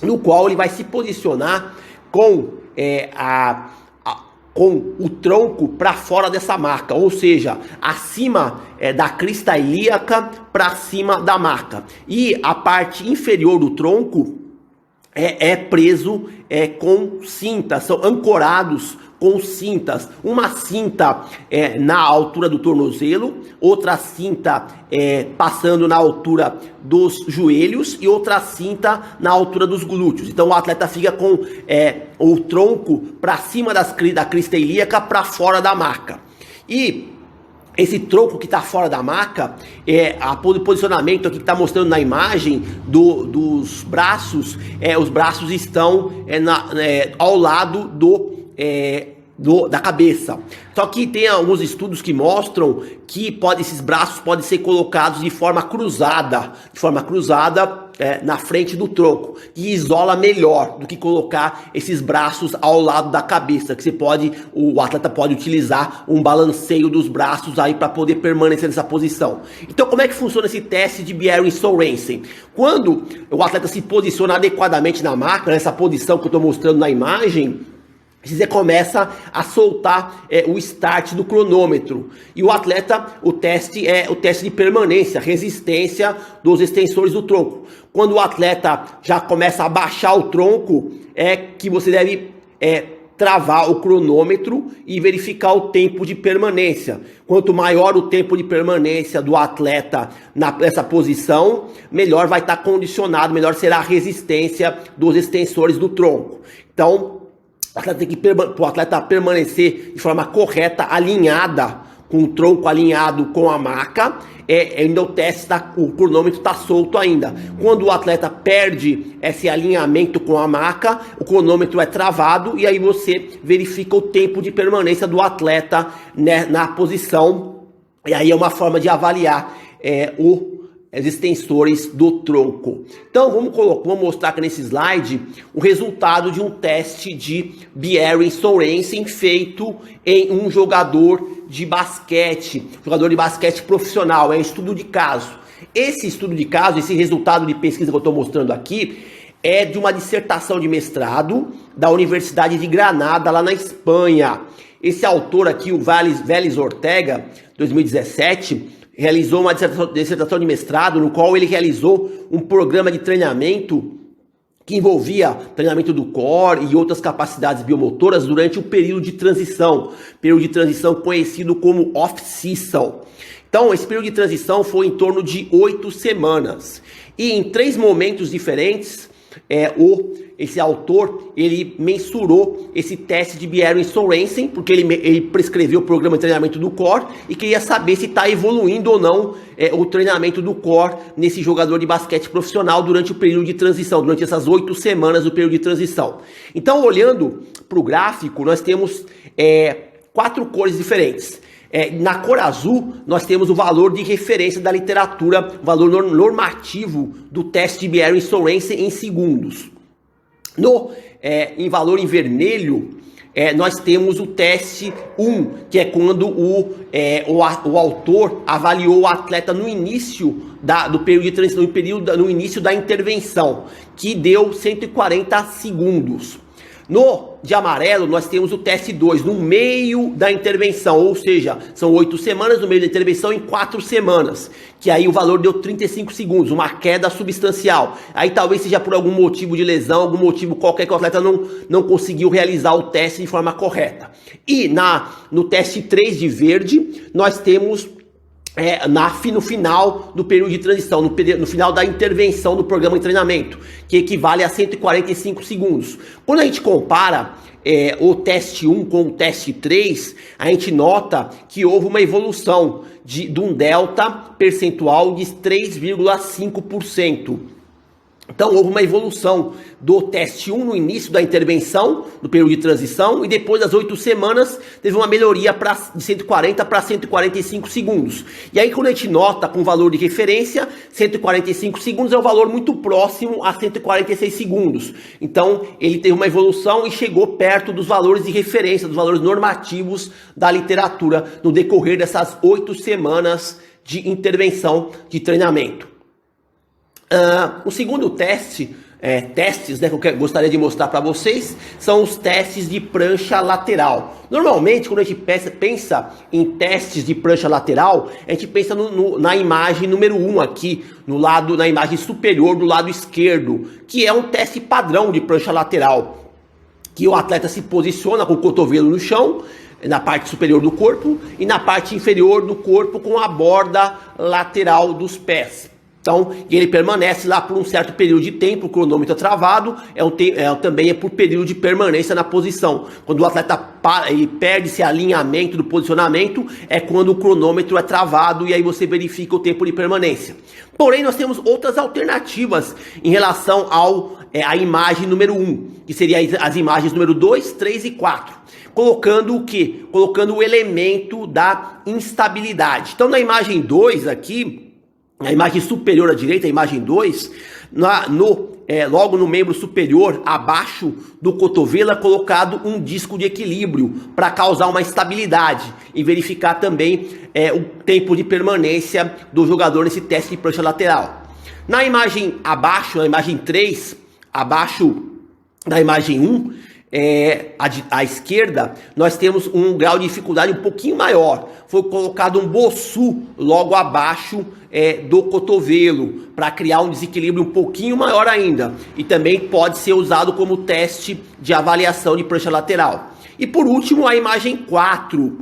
no qual ele vai se posicionar com o tronco para fora dessa maca, ou seja, acima da crista ilíaca para cima da maca. E a parte inferior do tronco é preso com cintas, são ancorados com cintas. Uma cinta na altura do tornozelo, outra cinta passando na altura dos joelhos e outra cinta na altura dos glúteos. Então o atleta fica com o tronco para cima da crista ilíaca, para fora da maca. E esse tronco que está fora da maca, o posicionamento aqui que está mostrando na imagem dos braços, os braços estão ao lado da cabeça. Só que tem alguns estudos que mostram que esses braços podem ser colocados de forma cruzada na frente do tronco, e isola melhor do que colocar esses braços ao lado da cabeça, que o atleta pode utilizar um balanceio dos braços aí para poder permanecer nessa posição. Então, como é que funciona esse teste de Bjerring-Sorensen? Quando o atleta se posiciona adequadamente na maca, nessa posição que eu estou mostrando na imagem, você começa a soltar o start do cronômetro. E o teste é o teste de permanência, resistência dos extensores do tronco. Quando o atleta já começa a baixar o tronco, é que você deve travar o cronômetro e verificar o tempo de permanência. Quanto maior o tempo de permanência do atleta nessa posição, melhor vai estar condicionado, melhor será a resistência dos extensores do tronco. Então, o atleta permanecer de forma correta, alinhada, com o tronco alinhado com a maca, ainda o cronômetro está solto ainda. Quando o atleta perde esse alinhamento com a maca, o cronômetro é travado e aí você verifica o tempo de permanência do atleta, né, na posição. E aí é uma forma de avaliar os extensores do tronco. Então vamos mostrar aqui nesse slide o resultado de um teste de Bjerring-Sorensen feito em um jogador de basquete profissional, estudo de caso. Esse estudo de caso, esse resultado de pesquisa que eu estou mostrando aqui, é de uma dissertação de mestrado da Universidade de Granada, lá na Espanha. Esse autor aqui, o Vélez Ortega, 2017, realizou uma dissertação de mestrado, no qual ele realizou um programa de treinamento que envolvia treinamento do core e outras capacidades biomotoras durante o período de transição conhecido como off-season. Então, esse período de transição foi em torno de 8 semanas. E em 3 momentos diferentes, esse autor, ele mensurou esse teste de Bjerre-Sørensen, porque ele prescreveu o programa de treinamento do core e queria saber se está evoluindo ou não o treinamento do core nesse jogador de basquete profissional durante o período de transição, durante essas 8 semanas do período de transição. Então, olhando para o gráfico, nós temos 4 cores diferentes. Na cor azul, nós temos o valor de referência da literatura, o valor normativo do teste de Bjerre-Sørensen em segundos. Em valor em vermelho, nós temos o teste 1, que é quando o autor avaliou o atleta no início do período de transição, no início da intervenção, que deu 140 segundos. No de amarelo, nós temos o teste 2, no meio da intervenção, ou seja, são 8 semanas no meio da intervenção em 4 semanas, que aí o valor deu 35 segundos, uma queda substancial. Aí talvez seja por algum motivo de lesão, algum motivo qualquer que o atleta não conseguiu realizar o teste de forma correta. E no teste 3 de verde, nós temos no final do período de transição, no final da intervenção do programa de treinamento, que equivale a 145 segundos. Quando a gente compara o teste 1 com o teste 3, a gente nota que houve uma evolução de um delta percentual de 3,5%. Então, houve uma evolução do teste 1 no início da intervenção, do período de transição, e depois das 8 semanas, teve uma melhoria de 140 para 145 segundos. E aí, quando a gente nota com o valor de referência, 145 segundos é um valor muito próximo a 146 segundos. Então, ele teve uma evolução e chegou perto dos valores de referência, dos valores normativos da literatura, no decorrer dessas 8 semanas de intervenção de treinamento. O segundo testes, que eu gostaria de mostrar para vocês, são os testes de prancha lateral. Normalmente, quando a gente pensa em testes de prancha lateral, a gente pensa na imagem número 1 aqui, na imagem superior do lado esquerdo, que é um teste padrão de prancha lateral, que o atleta se posiciona com o cotovelo no chão, na parte superior do corpo, e na parte inferior do corpo com a borda lateral dos pés. Então, ele permanece lá por um certo período de tempo, o cronômetro é travado, também é por período de permanência na posição. Quando o atleta ele perde esse alinhamento do posicionamento, é quando o cronômetro é travado e aí você verifica o tempo de permanência. Porém, nós temos outras alternativas em relação à imagem número 1, que seria as imagens número 2, 3 e 4. Colocando o quê? Colocando o elemento da instabilidade. Então, na imagem 2 aqui, a imagem superior à direita, a imagem 2, logo no membro superior, abaixo do cotovelo, é colocado um disco de equilíbrio para causar uma estabilidade e verificar também o tempo de permanência do jogador nesse teste de prancha lateral. Na imagem abaixo, na imagem 3, abaixo da imagem 1, à esquerda, nós temos um grau de dificuldade um pouquinho maior. Foi colocado um bossu logo abaixo do cotovelo, para criar um desequilíbrio um pouquinho maior ainda. E também pode ser usado como teste de avaliação de prancha lateral. E por último, a imagem 4,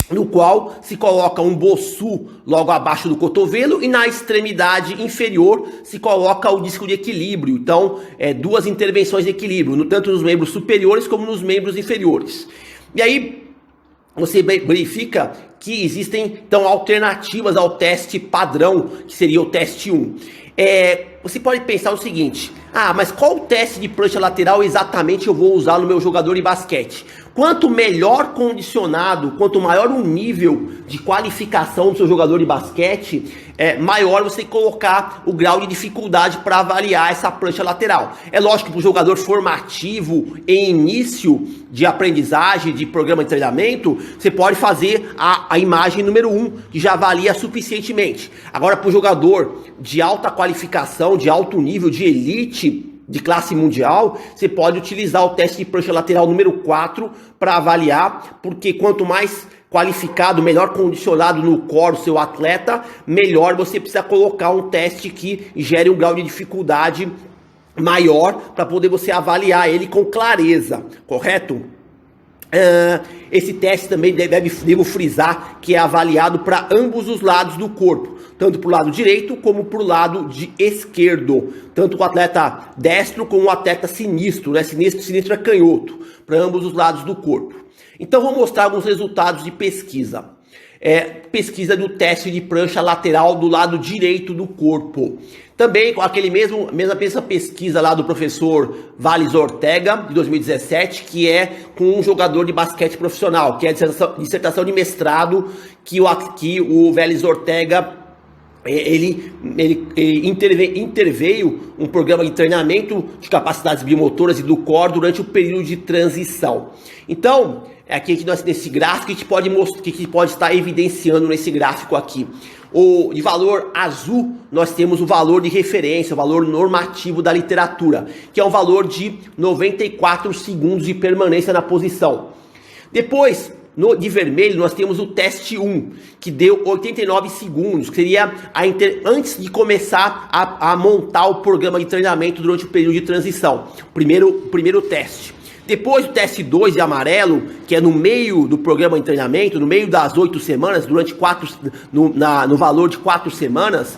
no qual se coloca um bossu logo abaixo do cotovelo e na extremidade inferior se coloca o disco de equilíbrio. Então, 2 intervenções de equilíbrio, tanto nos membros superiores como nos membros inferiores. E aí, você verifica que existem, então, alternativas ao teste padrão, que seria o teste 1. você pode pensar o seguinte: ah, mas qual teste de prancha lateral exatamente eu vou usar no meu jogador de basquete? Quanto melhor condicionado, quanto maior o nível de qualificação do seu jogador de basquete, maior você colocar o grau de dificuldade para avaliar essa prancha lateral. É lógico que para o jogador formativo em início de aprendizagem, de programa de treinamento, você pode fazer a imagem número 1, que já avalia suficientemente. Agora, para o jogador de alta qualificação, de alto nível, de elite, de classe mundial, você pode utilizar o teste de prancha lateral número 4 para avaliar, porque quanto mais qualificado, melhor condicionado no core o seu atleta, melhor você precisa colocar um teste que gere um grau de dificuldade maior para poder você avaliar ele com clareza, correto? Esse teste também devo frisar que é avaliado para ambos os lados do corpo, tanto para o lado direito como para o lado esquerdo, tanto o atleta destro como o atleta sinistro, né? Sinistro é canhoto, para ambos os lados do corpo. Então vou mostrar alguns resultados de pesquisa. Pesquisa do teste de prancha lateral do lado direito do corpo. Também com aquele mesma pesquisa lá do professor Vales Ortega, de 2017, que é com um jogador de basquete profissional, que é a dissertação de mestrado que o Vales Ortega ele interveio um programa de treinamento de capacidades biomotoras e do core durante o período de transição. Então, aqui nesse gráfico que a gente pode mostrar, que pode estar evidenciando nesse gráfico aqui. De valor azul, nós temos o valor de referência, o valor normativo da literatura, que é um valor de 94 segundos de permanência na posição. Depois, de vermelho, nós temos o teste 1, que deu 89 segundos, que seria antes de começar a montar o programa de treinamento durante o período de transição. Primeiro teste. Depois o teste 2 de amarelo, que é no meio do programa de treinamento, no meio das 8 semanas, no valor de 4 semanas,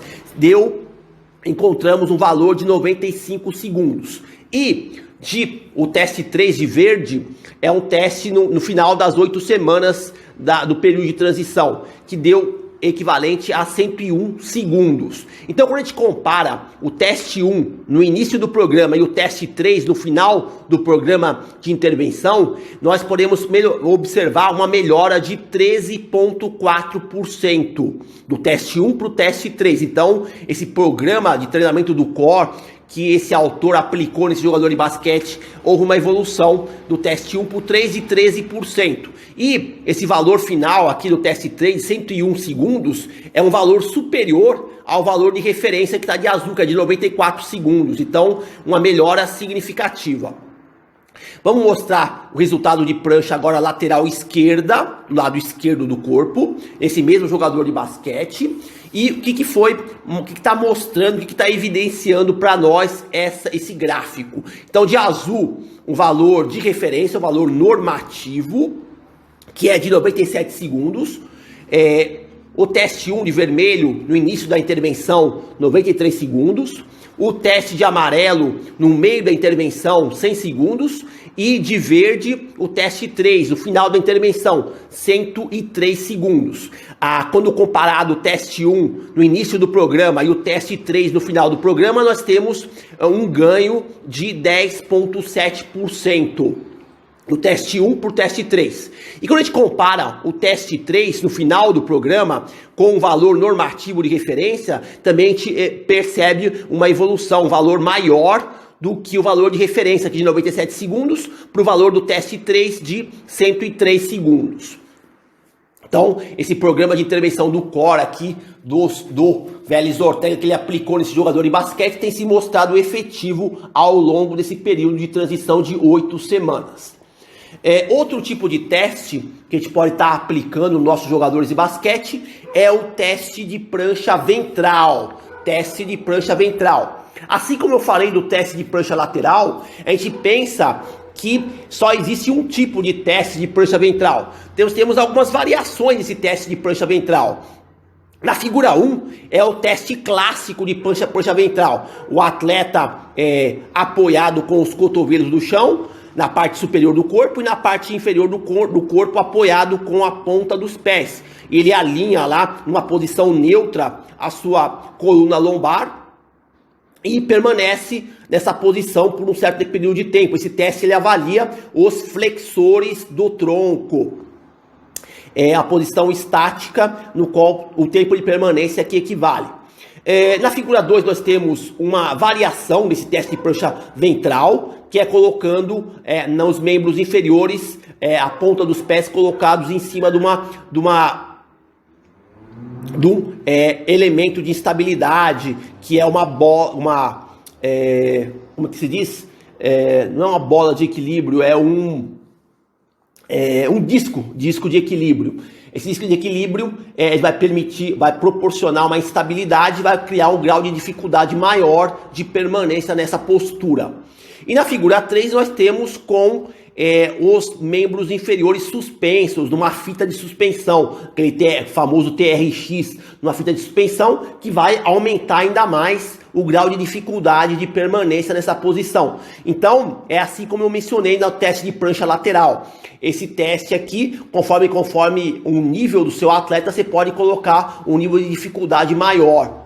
encontramos um valor de 95 segundos. E o teste 3 de verde é um teste no final das 8 semanas do período de transição, que deu equivalente a 101 segundos. Então, quando a gente compara o teste 1 no início do programa e o teste 3 no final do programa de intervenção, nós podemos observar uma melhora de 13,4% do teste 1 para o teste 3. Então, esse programa de treinamento do core que esse autor aplicou nesse jogador de basquete, houve uma evolução do teste 1 para o 3 de 13%. E esse valor final aqui do teste 3, 101 segundos, é um valor superior ao valor de referência que está de azul, que é de 94 segundos. Então, uma melhora significativa. Vamos mostrar o resultado de prancha agora lateral esquerda, do lado esquerdo do corpo, esse mesmo jogador de basquete. E o que está mostrando, o que está evidenciando para nós esse gráfico. Então, de azul, o valor de referência, o valor normativo, que é de 97 segundos. O teste 1 de vermelho, no início da intervenção, 93 segundos. O teste de amarelo, no meio da intervenção, 100 segundos. E de verde, o teste 3, no final da intervenção, 103 segundos. Quando comparado o teste 1 no início do programa e o teste 3 no final do programa, nós temos um ganho de 10,7%. O teste 1 por teste 3. E quando a gente compara o teste 3 no final do programa com o valor normativo de referência, também a gente percebe uma evolução, um valor maior do que o valor de referência aqui de 97 segundos para o valor do teste 3 de 103 segundos. Então, esse programa de intervenção do core aqui, do Vales Ortega, que ele aplicou nesse jogador de basquete, tem se mostrado efetivo ao longo desse período de transição de 8 semanas. Outro tipo de teste que a gente pode estar aplicando nos nossos jogadores de basquete é o teste de prancha ventral. Teste de prancha ventral. Assim como eu falei do teste de prancha lateral, a gente pensa que só existe um tipo de teste de prancha ventral. Temos algumas variações desse teste de prancha ventral. Na figura 1 é o teste clássico de prancha ventral. O atleta apoiado com os cotovelos no chão, na parte superior do corpo, e na parte inferior do corpo apoiado com a ponta dos pés. Ele alinha lá numa posição neutra a sua coluna lombar e permanece nessa posição por um certo período de tempo. Esse teste ele avalia os flexores do tronco. É a posição estática no qual o tempo de permanência que equivale. Na figura 2 nós temos uma variação desse teste de prancha ventral, que é colocando nos membros inferiores a ponta dos pés colocados em cima de um elemento de instabilidade, que é uma bola, como que se diz? Não é uma bola de equilíbrio, é um disco de equilíbrio. Esse disco de equilíbrio vai proporcionar uma instabilidade, vai criar um grau de dificuldade maior de permanência nessa postura. E na figura 3 nós temos com os membros inferiores suspensos numa fita de suspensão, aquele famoso TRX, numa fita de suspensão, que vai aumentar ainda mais o grau de dificuldade de permanência nessa posição. Então, é assim como eu mencionei no teste de prancha lateral. Esse teste aqui, conforme o nível do seu atleta, você pode colocar um nível de dificuldade maior.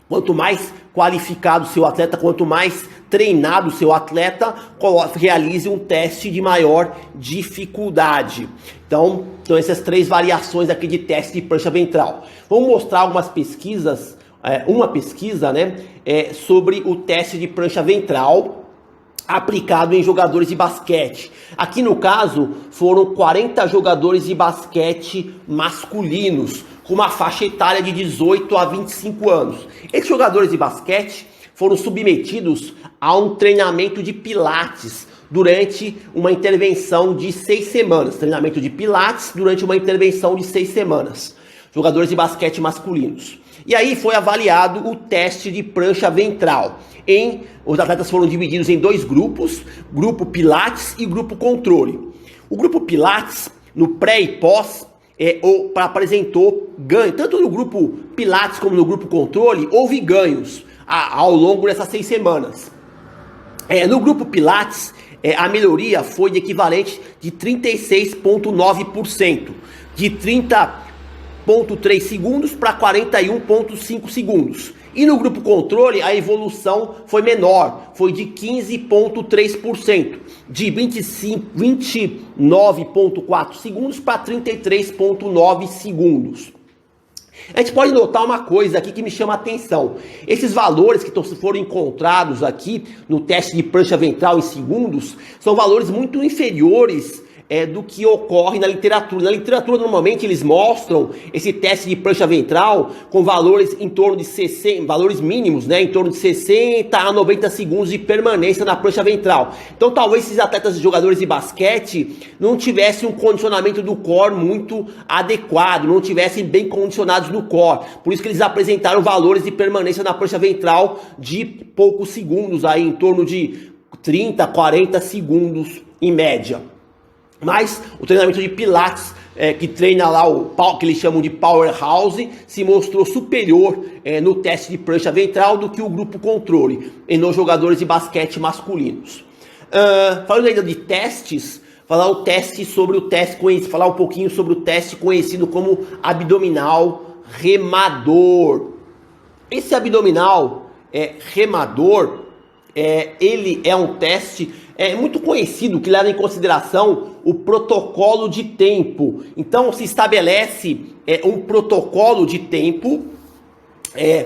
Quanto mais qualificado o seu atleta, quanto mais treinado o seu atleta, realize um teste de maior dificuldade. Então essas 3 variações aqui de teste de prancha ventral. Vamos mostrar algumas pesquisas, uma pesquisa, né, sobre o teste de prancha ventral aplicado em jogadores de basquete. Aqui no caso foram 40 jogadores de basquete masculinos, com uma faixa etária de 18 a 25 anos. Esses jogadores de basquete foram submetidos a um treinamento de pilates durante uma intervenção de 6 semanas. Treinamento de pilates durante uma intervenção de 6 semanas. Jogadores de basquete masculinos. E aí foi avaliado o teste de prancha ventral. Os atletas foram divididos em 2 grupos, grupo pilates e grupo controle. O grupo pilates, no pré e pós, apresentou ganho. Tanto no grupo pilates como no grupo controle, houve ganhos ao longo dessas 6 semanas. No grupo pilates, a melhoria foi de equivalente de 36,9%, de 30,3 segundos para 41,5 segundos. E no grupo controle, a evolução foi menor, foi de 15,3%, de 29,4 segundos para 33,9 segundos. A gente pode notar uma coisa aqui que me chama a atenção. Esses valores que foram encontrados aqui no teste de prancha ventral em segundos são valores muito inferiores do que ocorre na literatura. Na literatura, normalmente, eles mostram esse teste de prancha ventral com valores em torno de 60, valores mínimos, né, em torno de 60 a 90 segundos de permanência na prancha ventral. Então, talvez esses atletas jogadores de basquete não tivessem um condicionamento do core muito adequado, não tivessem bem condicionados no core. Por isso que eles apresentaram valores de permanência na prancha ventral de poucos segundos, aí em torno de 30, 40 segundos em média. Mas o treinamento de pilates, que treina lá que eles chamam de powerhouse, se mostrou superior no teste de prancha ventral do que o grupo controle nos jogadores de basquete masculinos. Falando ainda de testes, falar um pouquinho sobre o teste conhecido como abdominal remador. Esse abdominal remador, ele é um teste muito conhecido, que leva em consideração o protocolo de tempo. Então se estabelece um protocolo de tempo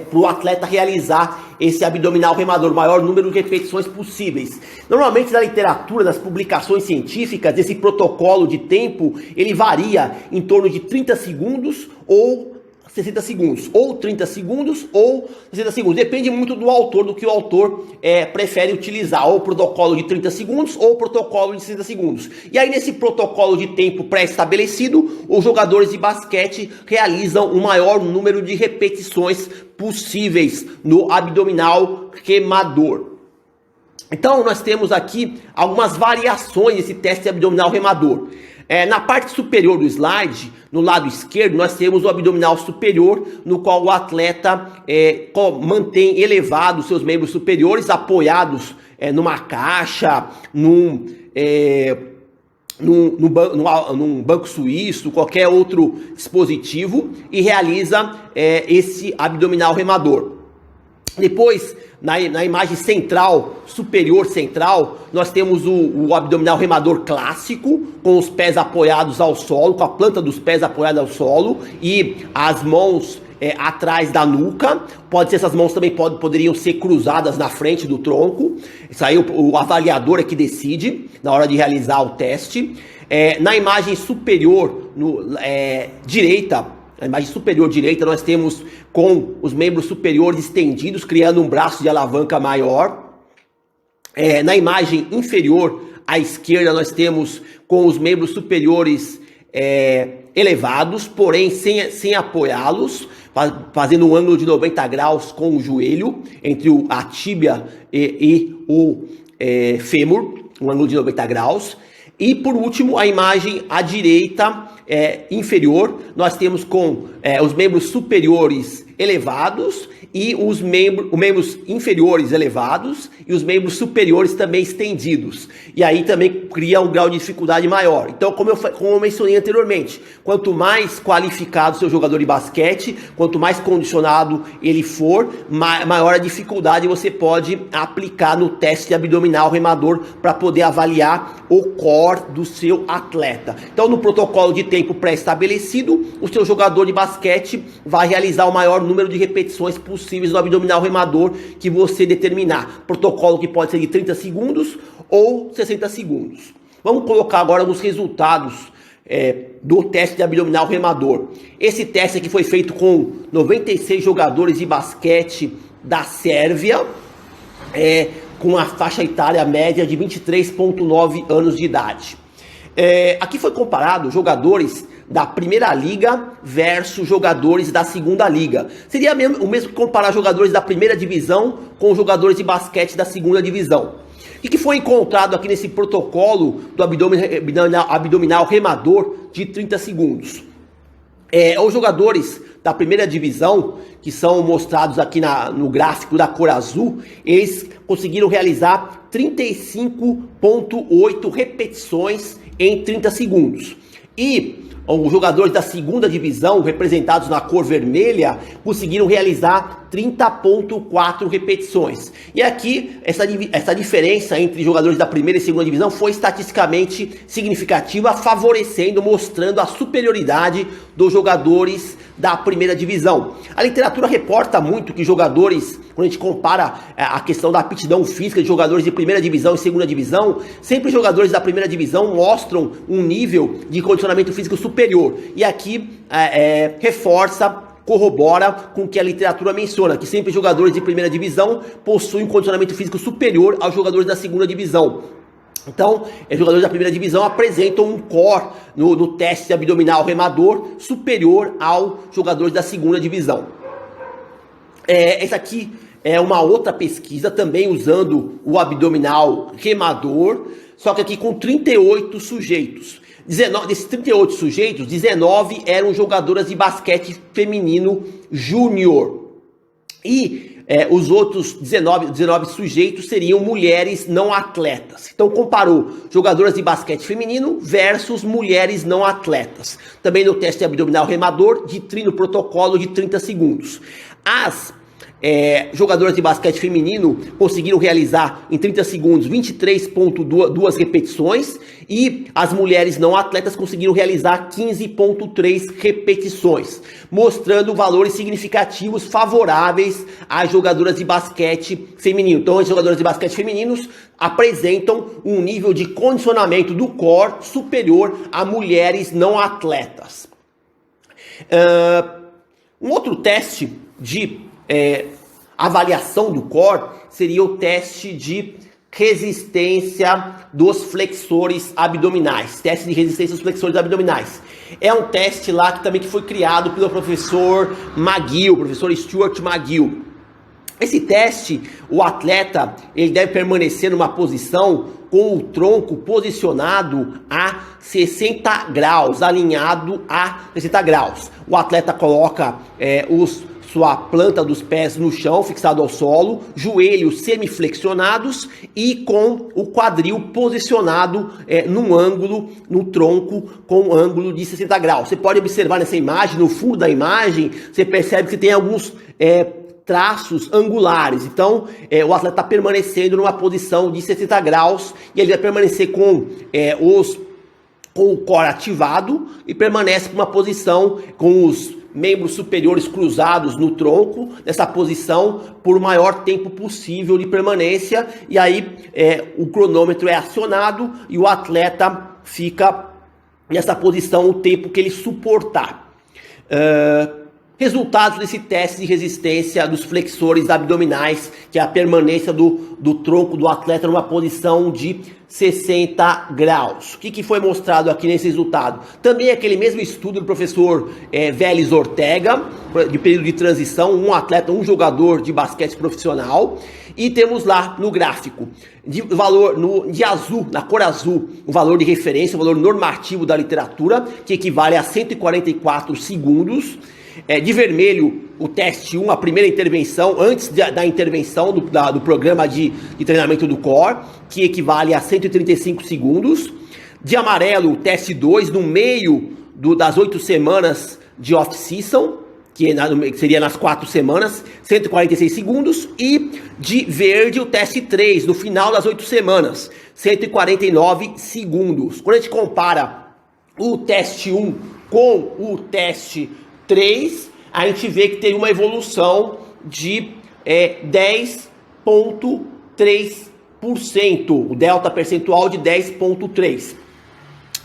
para o atleta realizar esse abdominal remador, o maior número de repetições possíveis. Normalmente na literatura, nas publicações científicas, esse protocolo de tempo, ele varia em torno de 30 segundos ou 60 segundos, ou 30 segundos, ou 60 segundos. Depende muito do autor, do que o autor prefere utilizar, ou o protocolo de 30 segundos, ou o protocolo de 60 segundos. E aí, nesse protocolo de tempo pré-estabelecido, os jogadores de basquete realizam o maior número de repetições possíveis no abdominal remador. Então, nós temos aqui algumas variações desse teste abdominal remador. Na parte superior do slide, no lado esquerdo, nós temos o abdominal superior, no qual o atleta mantém elevados seus membros superiores, apoiados numa caixa, num banco suíço, qualquer outro dispositivo, e realiza esse abdominal remador. Depois, na imagem central, superior central, nós temos o abdominal remador clássico, com os pés apoiados ao solo, com a planta dos pés apoiada ao solo e as mãos atrás da nuca. Pode ser, essas mãos também poderiam ser cruzadas na frente do tronco. Isso aí o avaliador é que decide na hora de realizar o teste. Na imagem superior direita, na imagem superior direita, nós temos com os membros superiores estendidos, criando um braço de alavanca maior. Na imagem inferior à esquerda, nós temos com os membros superiores elevados, porém sem apoiá-los, fazendo um ângulo de 90 graus com o joelho, entre a tíbia e o fêmur, um ângulo de 90 graus. E por último, a imagem à direita inferior, nós temos com os membros superiores elevados e os membros inferiores elevados e os membros superiores também estendidos. E aí também cria um grau de dificuldade maior. Então, como eu mencionei anteriormente, quanto mais qualificado o seu jogador de basquete, quanto mais condicionado ele for, maior a dificuldade você pode aplicar no teste abdominal remador para poder avaliar o core do seu atleta. Então, no protocolo de tempo pré-estabelecido, o seu jogador de basquete vai realizar o maior número de repetições possíveis no abdominal remador que você determinar. Protocolo que pode ser de 30 segundos ou 60 segundos. Vamos colocar agora os resultados do teste de abdominal remador. Esse teste aqui foi feito com 96 jogadores de basquete da Sérvia, com a faixa etária média de 23,9 anos de idade. Aqui foi comparado jogadores da primeira liga versus jogadores da segunda liga. Seria o mesmo que comparar jogadores da primeira divisão com jogadores de basquete da segunda divisão. O que foi encontrado aqui nesse protocolo do abdominal remador de 30 segundos? Os jogadores da primeira divisão, que são mostrados aqui no gráfico da cor azul, eles conseguiram realizar 35,8 repetições em 30 segundos. E os jogadores da segunda divisão, representados na cor vermelha, conseguiram realizar 30,4 repetições. E aqui, essa diferença entre jogadores da primeira e segunda divisão foi estatisticamente significativa, favorecendo, mostrando a superioridade dos jogadores da primeira divisão. A literatura reporta muito que jogadores, quando a gente compara a questão da aptidão física de jogadores de primeira divisão e segunda divisão, sempre jogadores da primeira divisão mostram um nível de condicionamento físico superior. E aqui reforça, corrobora com o que a literatura menciona, que sempre jogadores de primeira divisão possuem um condicionamento físico superior aos jogadores da segunda divisão. Então, os jogadores da primeira divisão apresentam um core no teste abdominal remador superior aos jogadores da segunda divisão. Essa aqui é uma outra pesquisa, também usando o abdominal remador, só que aqui com 38 sujeitos. Desses 38 sujeitos, 19 eram jogadoras de basquete feminino júnior. E os outros 19 sujeitos seriam mulheres não atletas. Então comparou jogadoras de basquete feminino versus mulheres não atletas. Também no teste abdominal remador no protocolo de 30 segundos. As jogadoras de basquete feminino conseguiram realizar em 30 segundos 23,2 repetições e as mulheres não atletas conseguiram realizar 15,3 repetições, mostrando valores significativos favoráveis às jogadoras de basquete feminino. Então, as jogadoras de basquete femininos apresentam um nível de condicionamento do core superior a mulheres não atletas. Um outro teste de avaliação do core seria o teste de resistência dos flexores abdominais, teste de resistência dos flexores abdominais. É um teste lá que foi criado pelo professor McGill, professor Stuart McGill. Esse teste, o atleta ele deve permanecer numa posição com o tronco posicionado a 60 graus, alinhado a 60 graus. O atleta coloca sua planta dos pés no chão, fixado ao solo, joelhos semiflexionados e com o quadril posicionado num ângulo, no tronco, com um ângulo de 60 graus. Você pode observar nessa imagem, no fundo da imagem, você percebe que tem alguns traços angulares. Então, o atleta está permanecendo numa posição de 60 graus e ele vai permanecer com o core ativado e permanece numa posição com os membros superiores cruzados no tronco, nessa posição por o maior tempo possível de permanência, e aí o cronômetro é acionado e o atleta fica nessa posição o tempo que ele suportar. Resultados desse teste de resistência dos flexores abdominais, que é a permanência do tronco do atleta numa posição de 60 graus. O que foi mostrado aqui nesse resultado? Também aquele mesmo estudo do professor Vélez Ortega, de período de transição, um jogador de basquete profissional. E temos lá no gráfico, de azul, na cor azul, o valor de referência, o valor normativo da literatura, que equivale a 144 segundos. De vermelho, o teste 1, a primeira intervenção, antes da intervenção do programa de treinamento do core, que equivale a 135 segundos. De amarelo, o teste 2, no meio das 8 semanas de off-season, que seria nas 4 semanas, 146 segundos. E de verde, o teste 3, no final das 8 semanas, 149 segundos. Quando a gente compara o teste 1 com o teste 3, a gente vê que tem uma evolução de 10,3%, o delta percentual de 10,3%,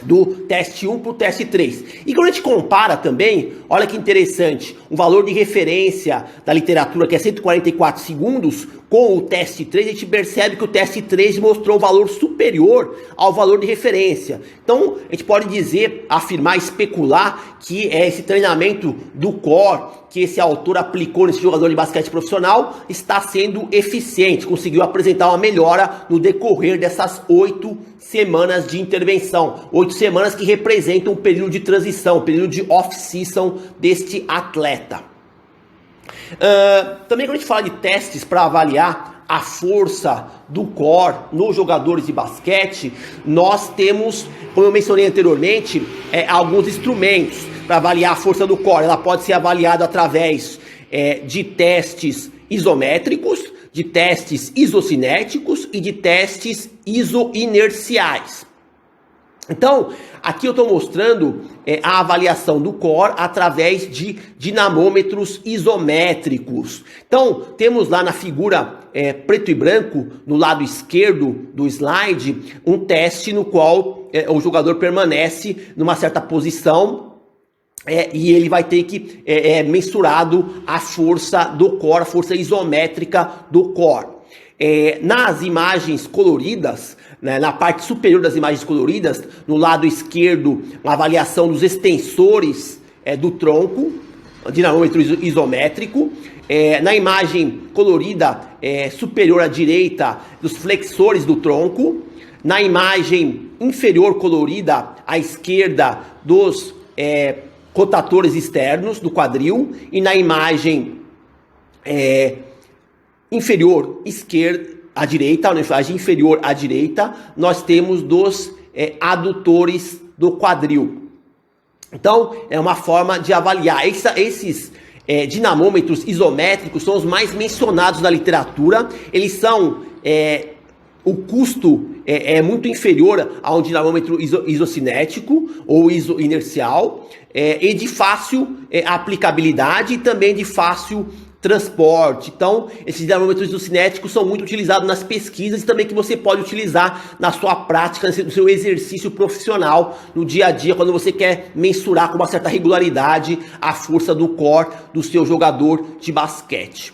do teste 1 para o teste 3. E quando a gente compara também, olha que interessante, o valor de referência da literatura, que é 144 segundos, com o teste 3, a gente percebe que o teste 3 mostrou um valor superior ao valor de referência. Então, a gente pode dizer, afirmar, especular que esse treinamento do core que esse autor aplicou nesse jogador de basquete profissional está sendo eficiente, conseguiu apresentar uma melhora no decorrer dessas 8 semanas de intervenção, 8 semanas que representam um período de transição, um período de off-season deste atleta. Também quando a gente fala de testes para avaliar a força do core nos jogadores de basquete, nós temos, como eu mencionei anteriormente, alguns instrumentos para avaliar a força do core. Ela pode ser avaliada através de testes isométricos, de testes isocinéticos e de testes isoinerciais. Então, aqui eu estou mostrando a avaliação do core através de dinamômetros isométricos. Então, temos lá na figura preto e branco, no lado esquerdo do slide, um teste no qual o jogador permanece numa certa posição e ele vai ter que mensurado a força do core, a força isométrica do core. Nas imagens coloridas, né, na parte superior das imagens coloridas, no lado esquerdo, a avaliação dos extensores do tronco, dinamômetro isométrico. Na imagem colorida superior à direita, dos flexores do tronco. Na imagem inferior colorida à esquerda, dos rotatores externos do quadril. E na imagem inferior à direita, na imagem inferior à direita, nós temos dos adutores do quadril. Então, é uma forma de avaliar. Esses dinamômetros isométricos são os mais mencionados na literatura. Eles são, o custo é muito inferior a um dinamômetro isocinético ou isoinercial, e de fácil aplicabilidade e também de fácil transporte. Então, esses dinamômetros isocinéticos são muito utilizados nas pesquisas e também que você pode utilizar na sua prática, no seu exercício profissional, no dia a dia, quando você quer mensurar com uma certa regularidade a força do core do seu jogador de basquete.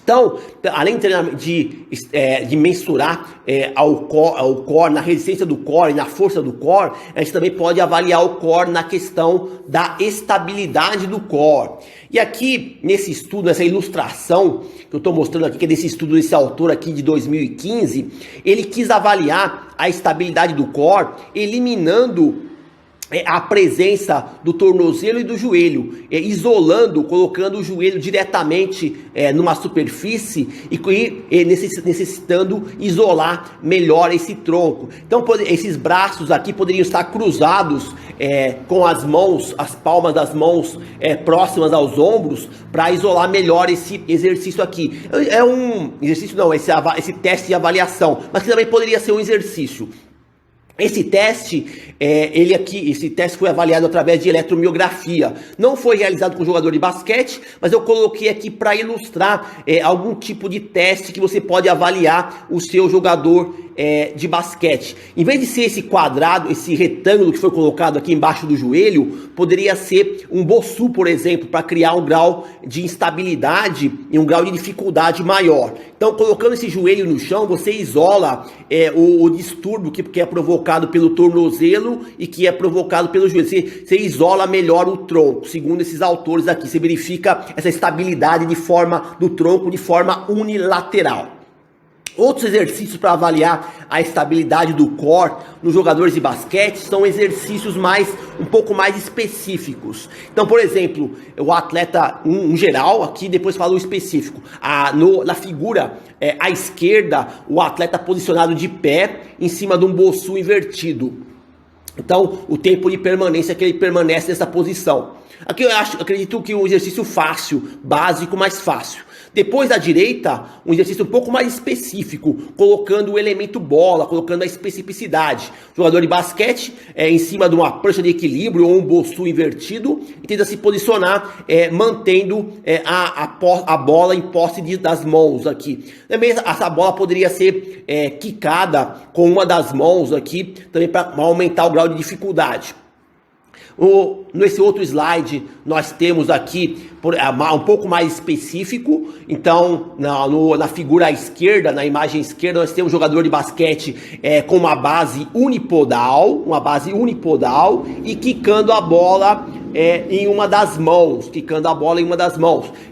Então, além de mensurar ao core, na resistência do core e na força do core, a gente também pode avaliar o core na questão da estabilidade do core. E aqui, nesse estudo, nessa ilustração que eu estou mostrando aqui, que é desse estudo desse autor aqui de 2015, ele quis avaliar a estabilidade do core, eliminando a presença do tornozelo e do joelho, isolando, colocando o joelho diretamente numa superfície e necessitando isolar melhor esse tronco. Então esses braços aqui poderiam estar cruzados com as mãos, as palmas das mãos próximas aos ombros, para isolar melhor esse exercício aqui. É um exercício, não, esse teste de avaliação, mas que também poderia ser um exercício. Esse teste, esse teste foi avaliado através de eletromiografia. Não foi realizado com jogador de basquete, mas eu coloquei aqui para ilustrar algum tipo de teste que você pode avaliar o seu jogador de basquete. Em vez de ser esse quadrado, esse retângulo que foi colocado aqui embaixo do joelho, poderia ser um bossu, por exemplo, para criar um grau de instabilidade e um grau de dificuldade maior. Então, colocando esse joelho no chão, você isola o distúrbio que é provocado pelo tornozelo e que é provocado pelo joelho. Você isola melhor o tronco, segundo esses autores aqui. Você verifica essa estabilidade do tronco de forma unilateral. Outros exercícios para avaliar a estabilidade do core nos jogadores de basquete são exercícios um pouco mais específicos. Então, por exemplo, o atleta em geral, aqui depois falo o específico. Na figura à esquerda, o atleta posicionado de pé em cima de um bossu invertido. Então, o tempo de permanência que ele permanece nessa posição. Aqui eu acredito que um exercício fácil, básico, mais fácil. Depois da direita, um exercício um pouco mais específico, colocando o elemento bola, colocando a especificidade. Jogador de basquete em cima de uma prancha de equilíbrio ou um bossu invertido e tenta se posicionar mantendo a bola em posse das mãos aqui. Também essa bola poderia ser quicada com uma das mãos aqui, também para aumentar o grau de dificuldade. Nesse outro slide nós temos aqui um pouco mais específico. Então na figura à esquerda, na imagem esquerda, nós temos um jogador de basquete com uma base unipodal e quicando a bola em uma das mãos,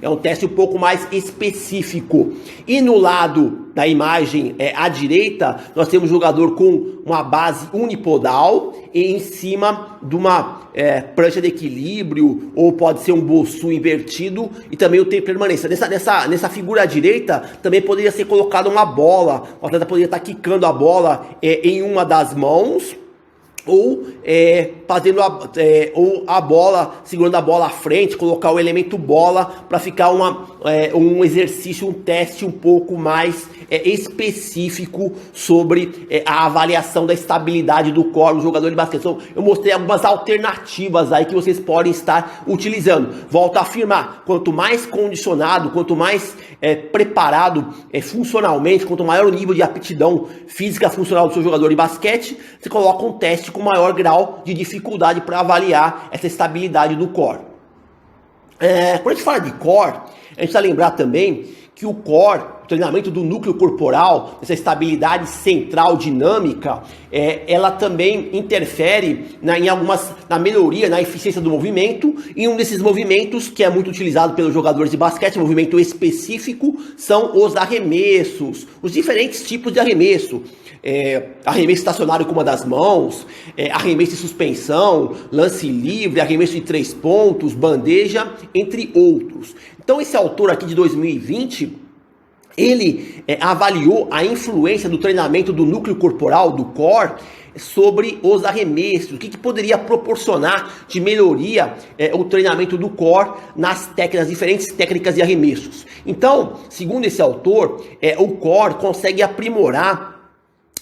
É um teste um pouco mais específico. E no lado da imagem à direita, nós temos um jogador com uma base unipodal e em cima de uma prancha de equilíbrio, ou pode ser um bossu invertido, e também o tempo de permanência. Nessa figura à direita, também poderia ser colocada uma bola. O atleta poderia estar quicando a bola em uma das mãos, ou fazendo a bola, segurando a bola à frente, colocar o elemento bola para ficar um exercício, um teste um pouco mais específico sobre a avaliação da estabilidade do core do jogador de basquete. Então, eu mostrei algumas alternativas aí que vocês podem estar utilizando. Volto a afirmar, quanto mais condicionado, quanto mais preparado funcionalmente, quanto maior o nível de aptidão física funcional do seu jogador de basquete, você coloca um teste com maior grau de dificuldade para avaliar essa estabilidade do core. Quando a gente fala de core, a gente precisa lembrar também que o core, o treinamento do núcleo corporal, essa estabilidade central dinâmica, ela também interfere na melhoria, na eficiência do movimento. E um desses movimentos que é muito utilizado pelos jogadores de basquete, movimento específico, são os arremessos, os diferentes tipos de arremesso. Arremesso estacionário com uma das mãos, arremesso de suspensão, lance livre, arremesso de 3 pontos, bandeja, entre outros. Então esse autor aqui de 2020, ele avaliou a influência do treinamento do núcleo corporal, do core, sobre os arremessos, o que poderia proporcionar de melhoria o treinamento do core nas diferentes técnicas de arremessos. Então, segundo esse autor, o core consegue aprimorar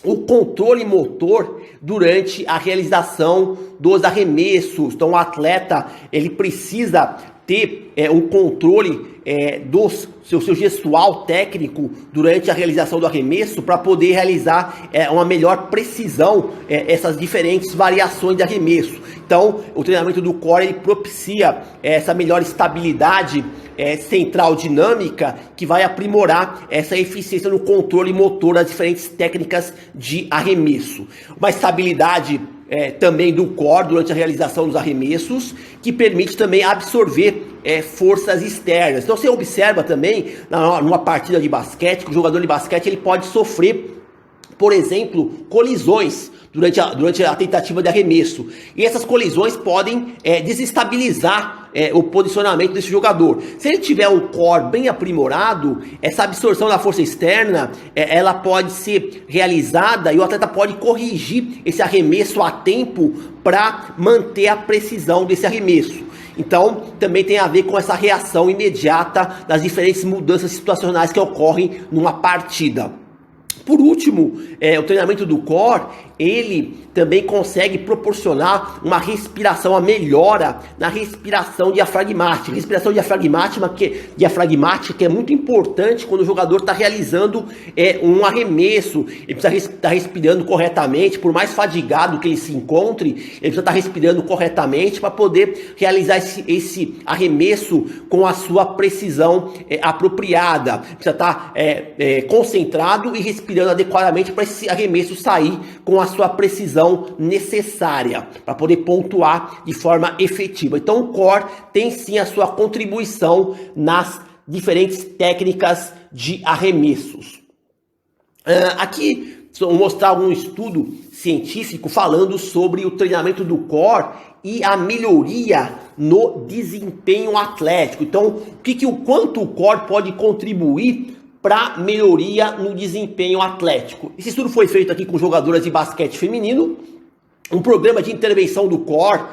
o controle motor durante a realização dos arremessos. Então o atleta ele precisa ter um controle do seu gestual técnico durante a realização do arremesso para poder realizar uma melhor precisão essas diferentes variações de arremesso. Então o treinamento do core ele propicia essa melhor estabilidade central dinâmica que vai aprimorar essa eficiência no controle motor das diferentes técnicas de arremesso. Uma estabilidade também do core durante a realização dos arremessos, que permite também absorver forças externas. Então você observa também numa partida de basquete que o jogador de basquete ele pode sofrer por exemplo, colisões durante a tentativa de arremesso. E essas colisões podem desestabilizar o posicionamento desse jogador. Se ele tiver um core bem aprimorado, essa absorção da força externa, ela pode ser realizada e o atleta pode corrigir esse arremesso a tempo para manter a precisão desse arremesso. Então, também tem a ver com essa reação imediata das diferentes mudanças situacionais que ocorrem numa partida. Por último, o treinamento do core, ele também consegue proporcionar uma respiração, uma melhora na respiração diafragmática. Respiração diafragmática que é muito importante quando o jogador está realizando um arremesso. Ele precisa estar respirando corretamente, por mais fadigado que ele se encontre, ele precisa estar respirando corretamente para poder realizar esse arremesso com a sua precisão apropriada. Precisa estar concentrado e respirando adequadamente para esse arremesso sair com a sua precisão necessária para poder pontuar de forma efetiva. Então o core tem sim a sua contribuição nas diferentes técnicas de arremessos. Aqui vou mostrar um estudo científico falando sobre o treinamento do core e a melhoria no desempenho atlético. Então, quanto o core pode contribuir para melhoria no desempenho atlético. Esse estudo foi feito aqui com jogadoras de basquete feminino, um programa de intervenção do core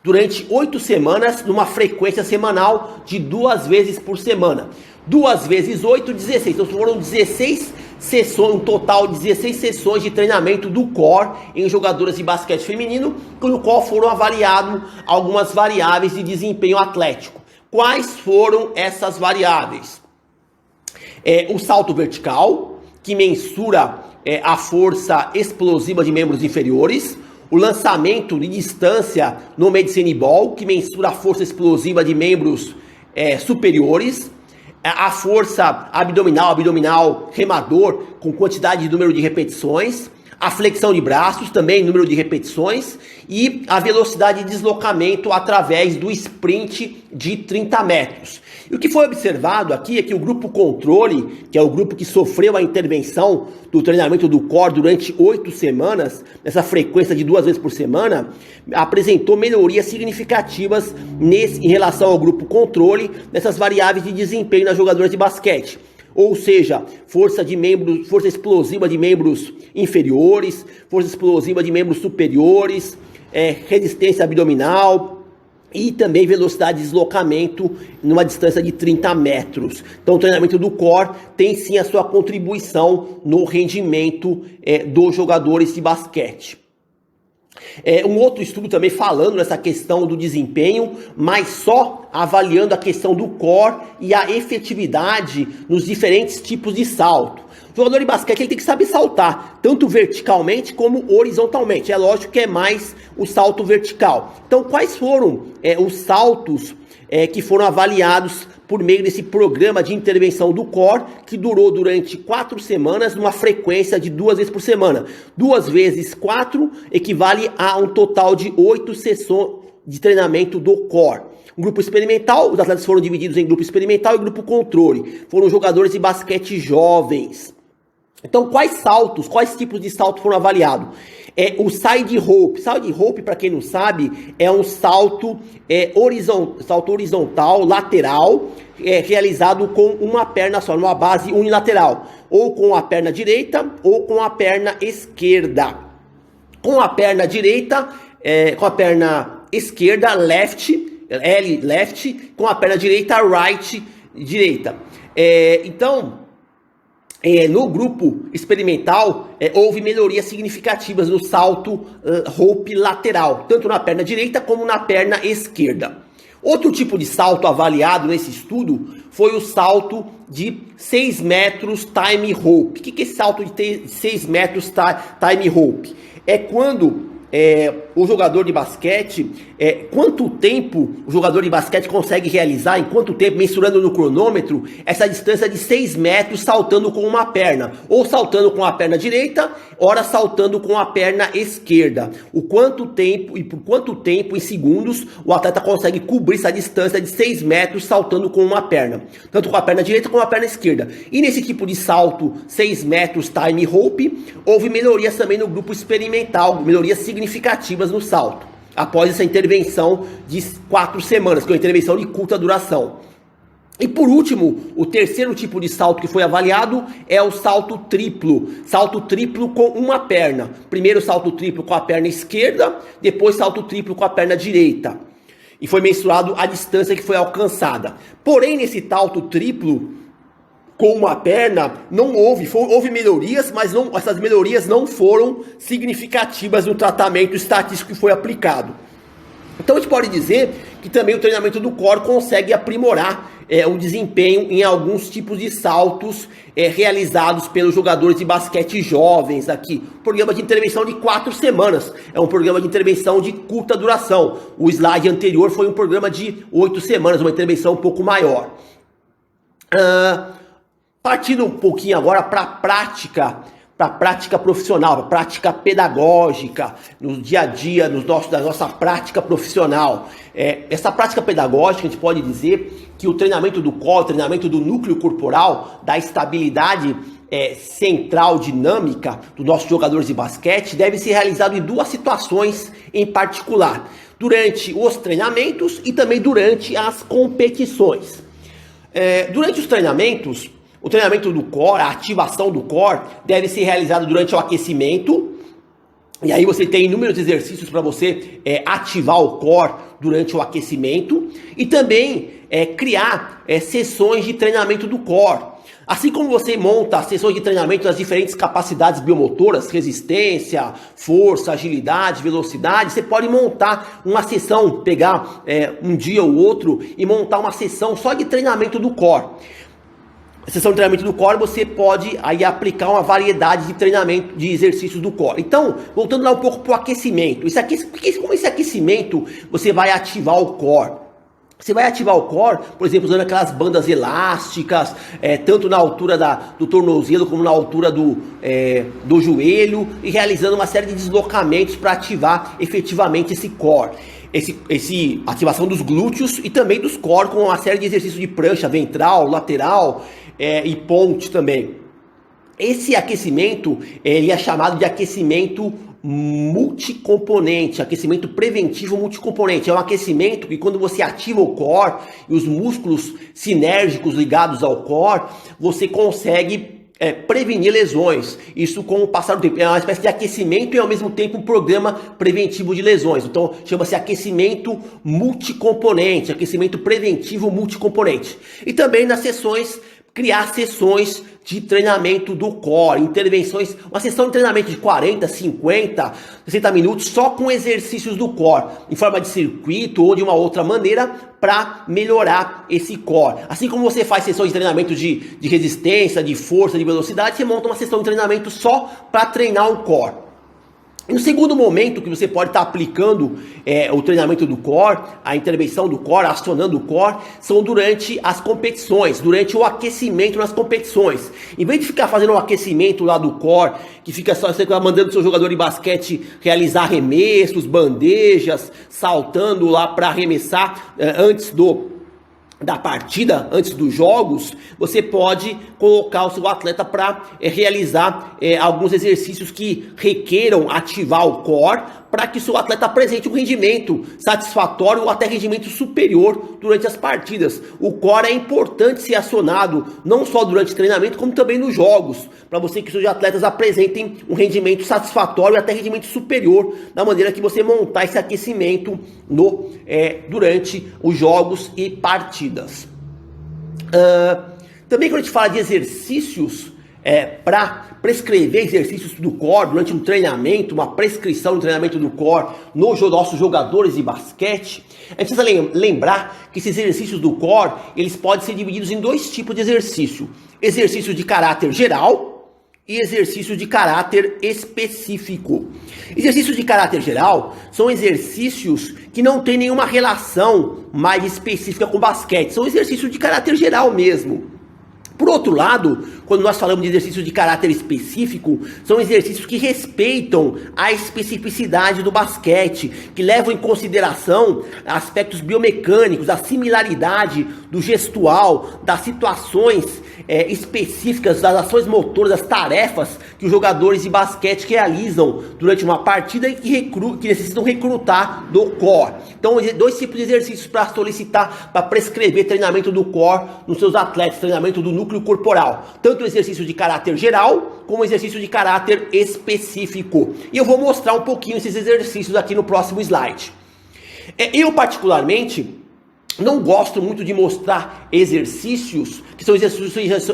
durante 8 semanas, numa frequência semanal de 2 vezes por semana. 2 vezes 8, 16. Então foram 16 sessões, um total de 16 sessões de treinamento do core em jogadoras de basquete feminino, no qual foram avaliadas algumas variáveis de desempenho atlético. Quais foram essas variáveis? O salto vertical, que mensura a força explosiva de membros inferiores. O lançamento de distância no medicine ball, que mensura a força explosiva de membros superiores. A força abdominal remador, com quantidade de número de repetições. A flexão de braços, também número de repetições. E a velocidade de deslocamento através do sprint de 30 metros. E o que foi observado aqui é que o grupo controle, que é o grupo que sofreu a intervenção do treinamento do core durante 8 semanas, nessa frequência de 2 vezes por semana, apresentou melhorias significativas em relação ao grupo controle, nessas variáveis de desempenho nas jogadoras de basquete. Ou seja, força explosiva de membros inferiores, força explosiva de membros superiores, resistência abdominal e também velocidade de deslocamento numa distância de 30 metros. Então o treinamento do core tem sim a sua contribuição no rendimento dos jogadores de basquete. Um outro estudo também falando nessa questão do desempenho, mas só avaliando a questão do core e a efetividade nos diferentes tipos de salto. O jogador de basquete ele tem que saber saltar, tanto verticalmente como horizontalmente. É lógico que é mais o salto vertical. Então, quais foram os saltos que foram avaliados por meio desse programa de intervenção do core, que durou durante 4 semanas, numa frequência de 2 vezes por semana. 2 vezes 4 equivale a um total de 8 sessões de treinamento do core. Um grupo experimental, os atletas foram divididos em grupo experimental e grupo controle. Foram jogadores de basquete jovens. Então, quais tipos de salto foram avaliados? O side hope. Side hope, para quem não sabe, é um salto horizontal, lateral, realizado com uma perna só, numa base unilateral. Ou com a perna direita, ou com a perna esquerda. Com a perna direita, com a perna esquerda, left, com a perna direita, right, direita. No grupo experimental, houve melhorias significativas no salto hope lateral, tanto na perna direita como na perna esquerda. Outro tipo de salto avaliado nesse estudo foi o salto de 6 metros time hope. O que é esse salto de 6 metros time hope? É quando o jogador de basquete, quanto tempo o jogador de basquete consegue realizar, em quanto tempo, mensurando no cronômetro, essa distância de 6 metros saltando com uma perna, ou saltando com a perna direita, ora saltando com a perna esquerda. O quanto tempo e por quanto tempo em segundos o atleta consegue cobrir essa distância de 6 metros saltando com uma perna, tanto com a perna direita como a perna esquerda. E nesse tipo de salto 6 metros time hope, houve melhorias também no grupo experimental, melhorias significativas no salto, após essa intervenção de 4 semanas, que é uma intervenção de curta duração. E por último, o terceiro tipo de salto que foi avaliado é o salto triplo com uma perna. Primeiro salto triplo com a perna esquerda, depois salto triplo com a perna direita. E foi mensurado a distância que foi alcançada. Porém, nesse salto triplo com uma perna, não houve melhorias, mas essas melhorias não foram significativas no tratamento estatístico que foi aplicado. Então a gente pode dizer que também o treinamento do core consegue aprimorar o desempenho em alguns tipos de saltos realizados pelos jogadores de basquete jovens aqui. Programa de intervenção de 4 semanas, é um programa de intervenção de curta duração. O slide anterior foi um programa de 8 semanas, uma intervenção um pouco maior. Partindo um pouquinho agora para a prática profissional, para a prática pedagógica, no dia a dia, da nossa prática profissional. Essa prática pedagógica, a gente pode dizer que o treinamento do core, o treinamento do núcleo corporal, da estabilidade central dinâmica dos nossos jogadores de basquete, deve ser realizado em 2 situações em particular: durante os treinamentos e também durante as competições. Durante os treinamentos, o treinamento do core, a ativação do core, deve ser realizado durante o aquecimento. E aí você tem inúmeros exercícios para você ativar o core durante o aquecimento. E também criar sessões de treinamento do core. Assim como você monta sessões de treinamento das diferentes capacidades biomotoras, resistência, força, agilidade, velocidade, você pode montar uma sessão, pegar um dia ou outro e montar uma sessão só de treinamento do core. A sessão de treinamento do core, você pode aí aplicar uma variedade de treinamento, de exercícios do core. Então, voltando lá um pouco para o aquecimento. Como esse aquecimento você vai ativar o core? Você vai ativar o core, por exemplo, usando aquelas bandas elásticas, tanto na altura do tornozelo como na altura do joelho, e realizando uma série de deslocamentos para ativar efetivamente esse core. Ativação dos glúteos e também dos core, com uma série de exercícios de prancha ventral, lateral e ponte também. Esse aquecimento ele é chamado de aquecimento multicomponente, aquecimento preventivo multicomponente. É um aquecimento que, quando você ativa o core e os músculos sinérgicos ligados ao core, você consegue prevenir lesões. Isso, com o passar do tempo, é uma espécie de aquecimento e ao mesmo tempo um programa preventivo de lesões. Então chama-se aquecimento multicomponente, aquecimento preventivo multicomponente. E também nas sessões, criar sessões de treinamento do core, intervenções, uma sessão de treinamento de 40, 50, 60 minutos só com exercícios do core, em forma de circuito ou de uma outra maneira, para melhorar esse core. Assim como você faz sessões de treinamento de resistência, de força, de velocidade, você monta uma sessão de treinamento só para treinar o core. E no segundo momento que você pode estar aplicando o treinamento do core, a intervenção do core, acionando o core, são durante as competições, durante o aquecimento nas competições. Em vez de ficar fazendo um aquecimento lá do core, que fica só você mandando o seu jogador de basquete realizar arremessos, bandejas, saltando lá para arremessar antes da partida, antes dos jogos, você pode colocar o seu atleta para realizar alguns exercícios que requeram ativar o core, para que o seu atleta apresente um rendimento satisfatório ou até rendimento superior durante as partidas. O core é importante ser acionado não só durante o treinamento, como também nos jogos, para você que os seus atletas apresentem um rendimento satisfatório e até rendimento superior, da maneira que você montar esse aquecimento durante os jogos e partidas. Também, quando a gente fala de exercícios, para prescrever exercícios do core durante um treinamento, uma prescrição de treinamento do core nos nossos jogadores de basquete, a gente precisa lembrar que esses exercícios do core, eles podem ser divididos em 2 tipos de exercício. Exercício de caráter geral, e exercícios de caráter específico. Exercícios de caráter geral são exercícios que não têm nenhuma relação mais específica com basquete, são exercícios de caráter geral mesmo. Por outro lado, quando nós falamos de exercícios de caráter específico, são exercícios que respeitam a especificidade do basquete, que levam em consideração aspectos biomecânicos, a similaridade do gestual, das situações específicas, das ações motoras, das tarefas que os jogadores de basquete realizam durante uma partida e que necessitam recrutar do core. Então, dois tipos de exercícios para solicitar, para prescrever treinamento do core nos seus atletas, treinamento do núcleo corporal. Tanto o exercício de caráter geral, como o exercício de caráter específico. E eu vou mostrar um pouquinho esses exercícios aqui no próximo slide. Eu, particularmente, não gosto muito de mostrar exercícios, que são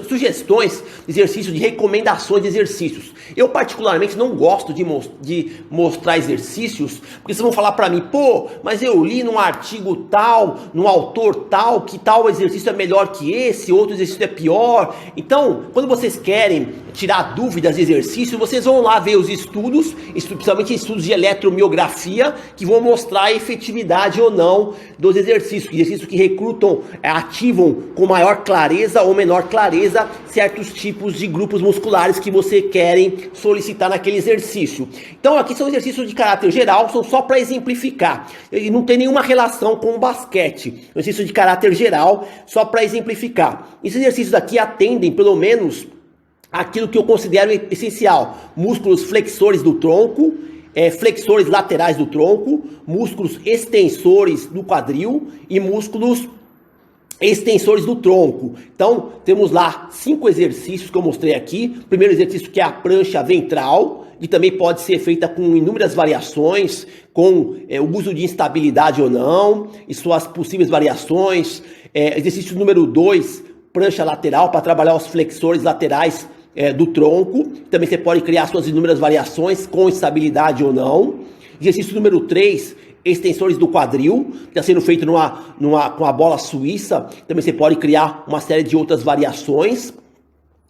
sugestões, exercícios de recomendações de exercícios. Eu particularmente não gosto de mostrar exercícios, porque vocês vão falar para mim, pô, mas eu li num artigo tal, num autor tal, que tal exercício é melhor que esse, outro exercício é pior. Então, quando vocês querem tirar dúvidas de exercícios, vocês vão lá ver os estudos, principalmente estudos de eletromiografia, que vão mostrar a efetividade ou não dos exercícios que recrutam, ativam com maior clareza ou menor clareza certos tipos de grupos musculares que você querem solicitar naquele exercício. Então aqui são exercícios de caráter geral, são só para exemplificar, e não tem nenhuma relação com o basquete, exercício de caráter geral, só para exemplificar. Esses exercícios aqui atendem pelo menos aquilo que eu considero essencial: músculos flexores do tronco, flexores laterais do tronco, músculos extensores do quadril e músculos extensores do tronco. Então, temos lá 5 exercícios que eu mostrei aqui. Primeiro exercício, que é a prancha ventral, que também pode ser feita com inúmeras variações, com o uso de instabilidade ou não, e suas possíveis variações. Exercício número 2, prancha lateral, para trabalhar os flexores laterais do tronco. Também você pode criar suas inúmeras variações com estabilidade ou não. Exercício número 3, extensores do quadril, está sendo feito com a bola suíça. Também você pode criar uma série de outras variações.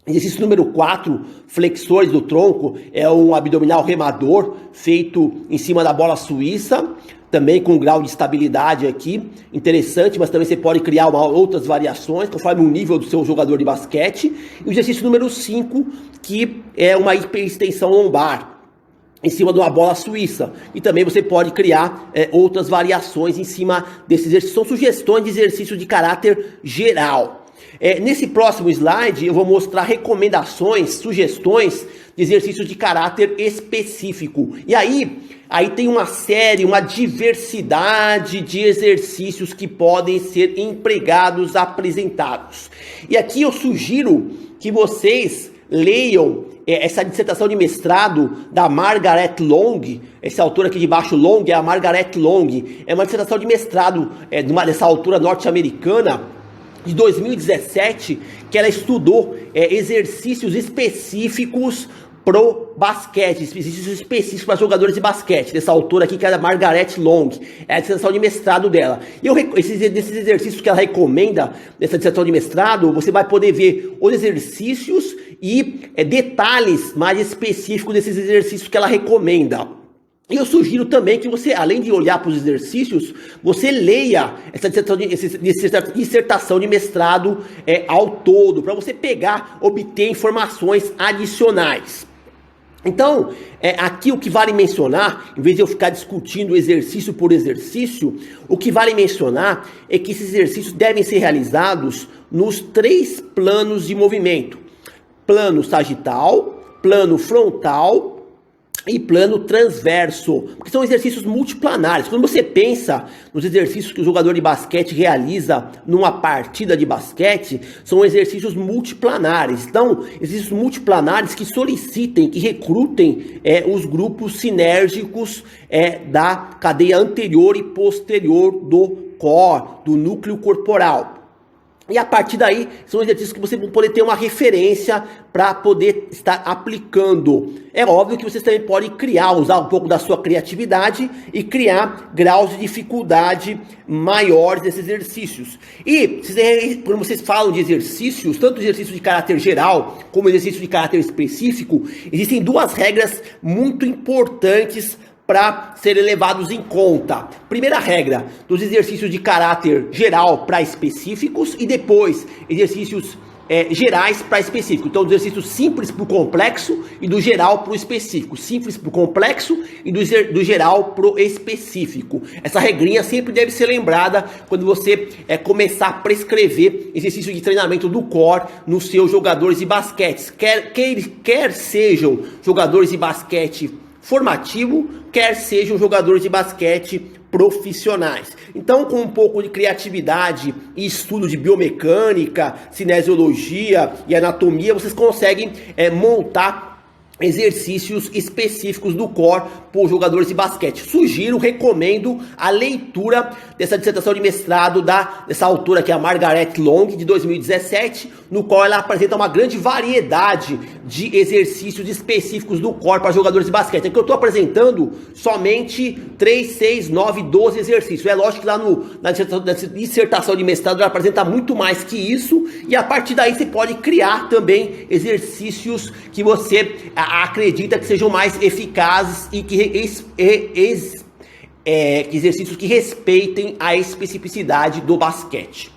Exercício número 4, flexores do tronco, é um abdominal remador feito em cima da bola suíça, também com um grau de estabilidade aqui, interessante, mas também você pode criar outras variações, conforme o nível do seu jogador de basquete. E o exercício número 5, que é uma hiperextensão lombar, em cima de uma bola suíça. E também você pode criar outras variações em cima desses exercícios. São sugestões de exercícios de caráter geral. Nesse próximo slide eu vou mostrar recomendações, sugestões de exercícios de caráter específico. E aí tem uma diversidade de exercícios que podem ser empregados, apresentados. E aqui eu sugiro que vocês leiam essa dissertação de mestrado da Margaret Long. Esse autor aqui de baixo, Long, é a Margaret Long. É uma dissertação de mestrado dessa autora norte-americana, de 2017, que ela estudou exercícios específicos pro basquete, exercícios específicos para jogadores de basquete, dessa autora aqui, que é a Margaret Long, é a dissertação de mestrado dela. E desses exercícios que ela recomenda, nessa dissertação de mestrado, você vai poder ver os exercícios e detalhes mais específicos desses exercícios que ela recomenda. E eu sugiro também que você, além de olhar para os exercícios, você leia essa dissertação de mestrado ao todo, para você obter informações adicionais. Então, aqui o que vale mencionar, em vez de eu ficar discutindo exercício por exercício, o que vale mencionar é que esses exercícios devem ser realizados nos 3 planos de movimento: plano sagital, plano frontal e plano transverso, porque são exercícios multiplanares. Quando você pensa nos exercícios que o jogador de basquete realiza numa partida de basquete, são exercícios multiplanares. Então, exercícios multiplanares que solicitem, que recrutem os grupos sinérgicos da cadeia anterior e posterior do core, do núcleo corporal. E a partir daí, são exercícios que você vai poder ter uma referência para poder estar aplicando. É óbvio que vocês também podem criar, usar um pouco da sua criatividade e criar graus de dificuldade maiores desses exercícios. E quando vocês falam de exercícios, tanto exercício de caráter geral como exercício de caráter específico, existem duas regras muito importantes para serem levados em conta. Primeira regra, dos exercícios de caráter geral para específicos e depois exercícios gerais para específico. Então, do exercício simples para o complexo e do geral para o específico. Simples para o complexo e do geral para o específico. Essa regrinha sempre deve ser lembrada quando você começar a prescrever exercício de treinamento do core nos seus jogadores de basquete. Quer sejam jogadores de basquete formativo, quer sejam jogadores de basquete profissionais. Então, com um pouco de criatividade e estudo de biomecânica, cinesiologia e anatomia, vocês conseguem montar exercícios específicos do core por jogadores de basquete. Sugiro, recomendo a leitura dessa dissertação de mestrado dessa autora que é a Margaret Long, de 2017, no qual ela apresenta uma grande variedade de exercícios específicos do core para jogadores de basquete. Aqui eu estou apresentando somente 3, 6, 9, 12 exercícios. É lógico que lá na dissertação de mestrado ela apresenta muito mais que isso, e a partir daí você pode criar também exercícios que você acredita que sejam mais eficazes e que exercícios que respeitem a especificidade do basquete.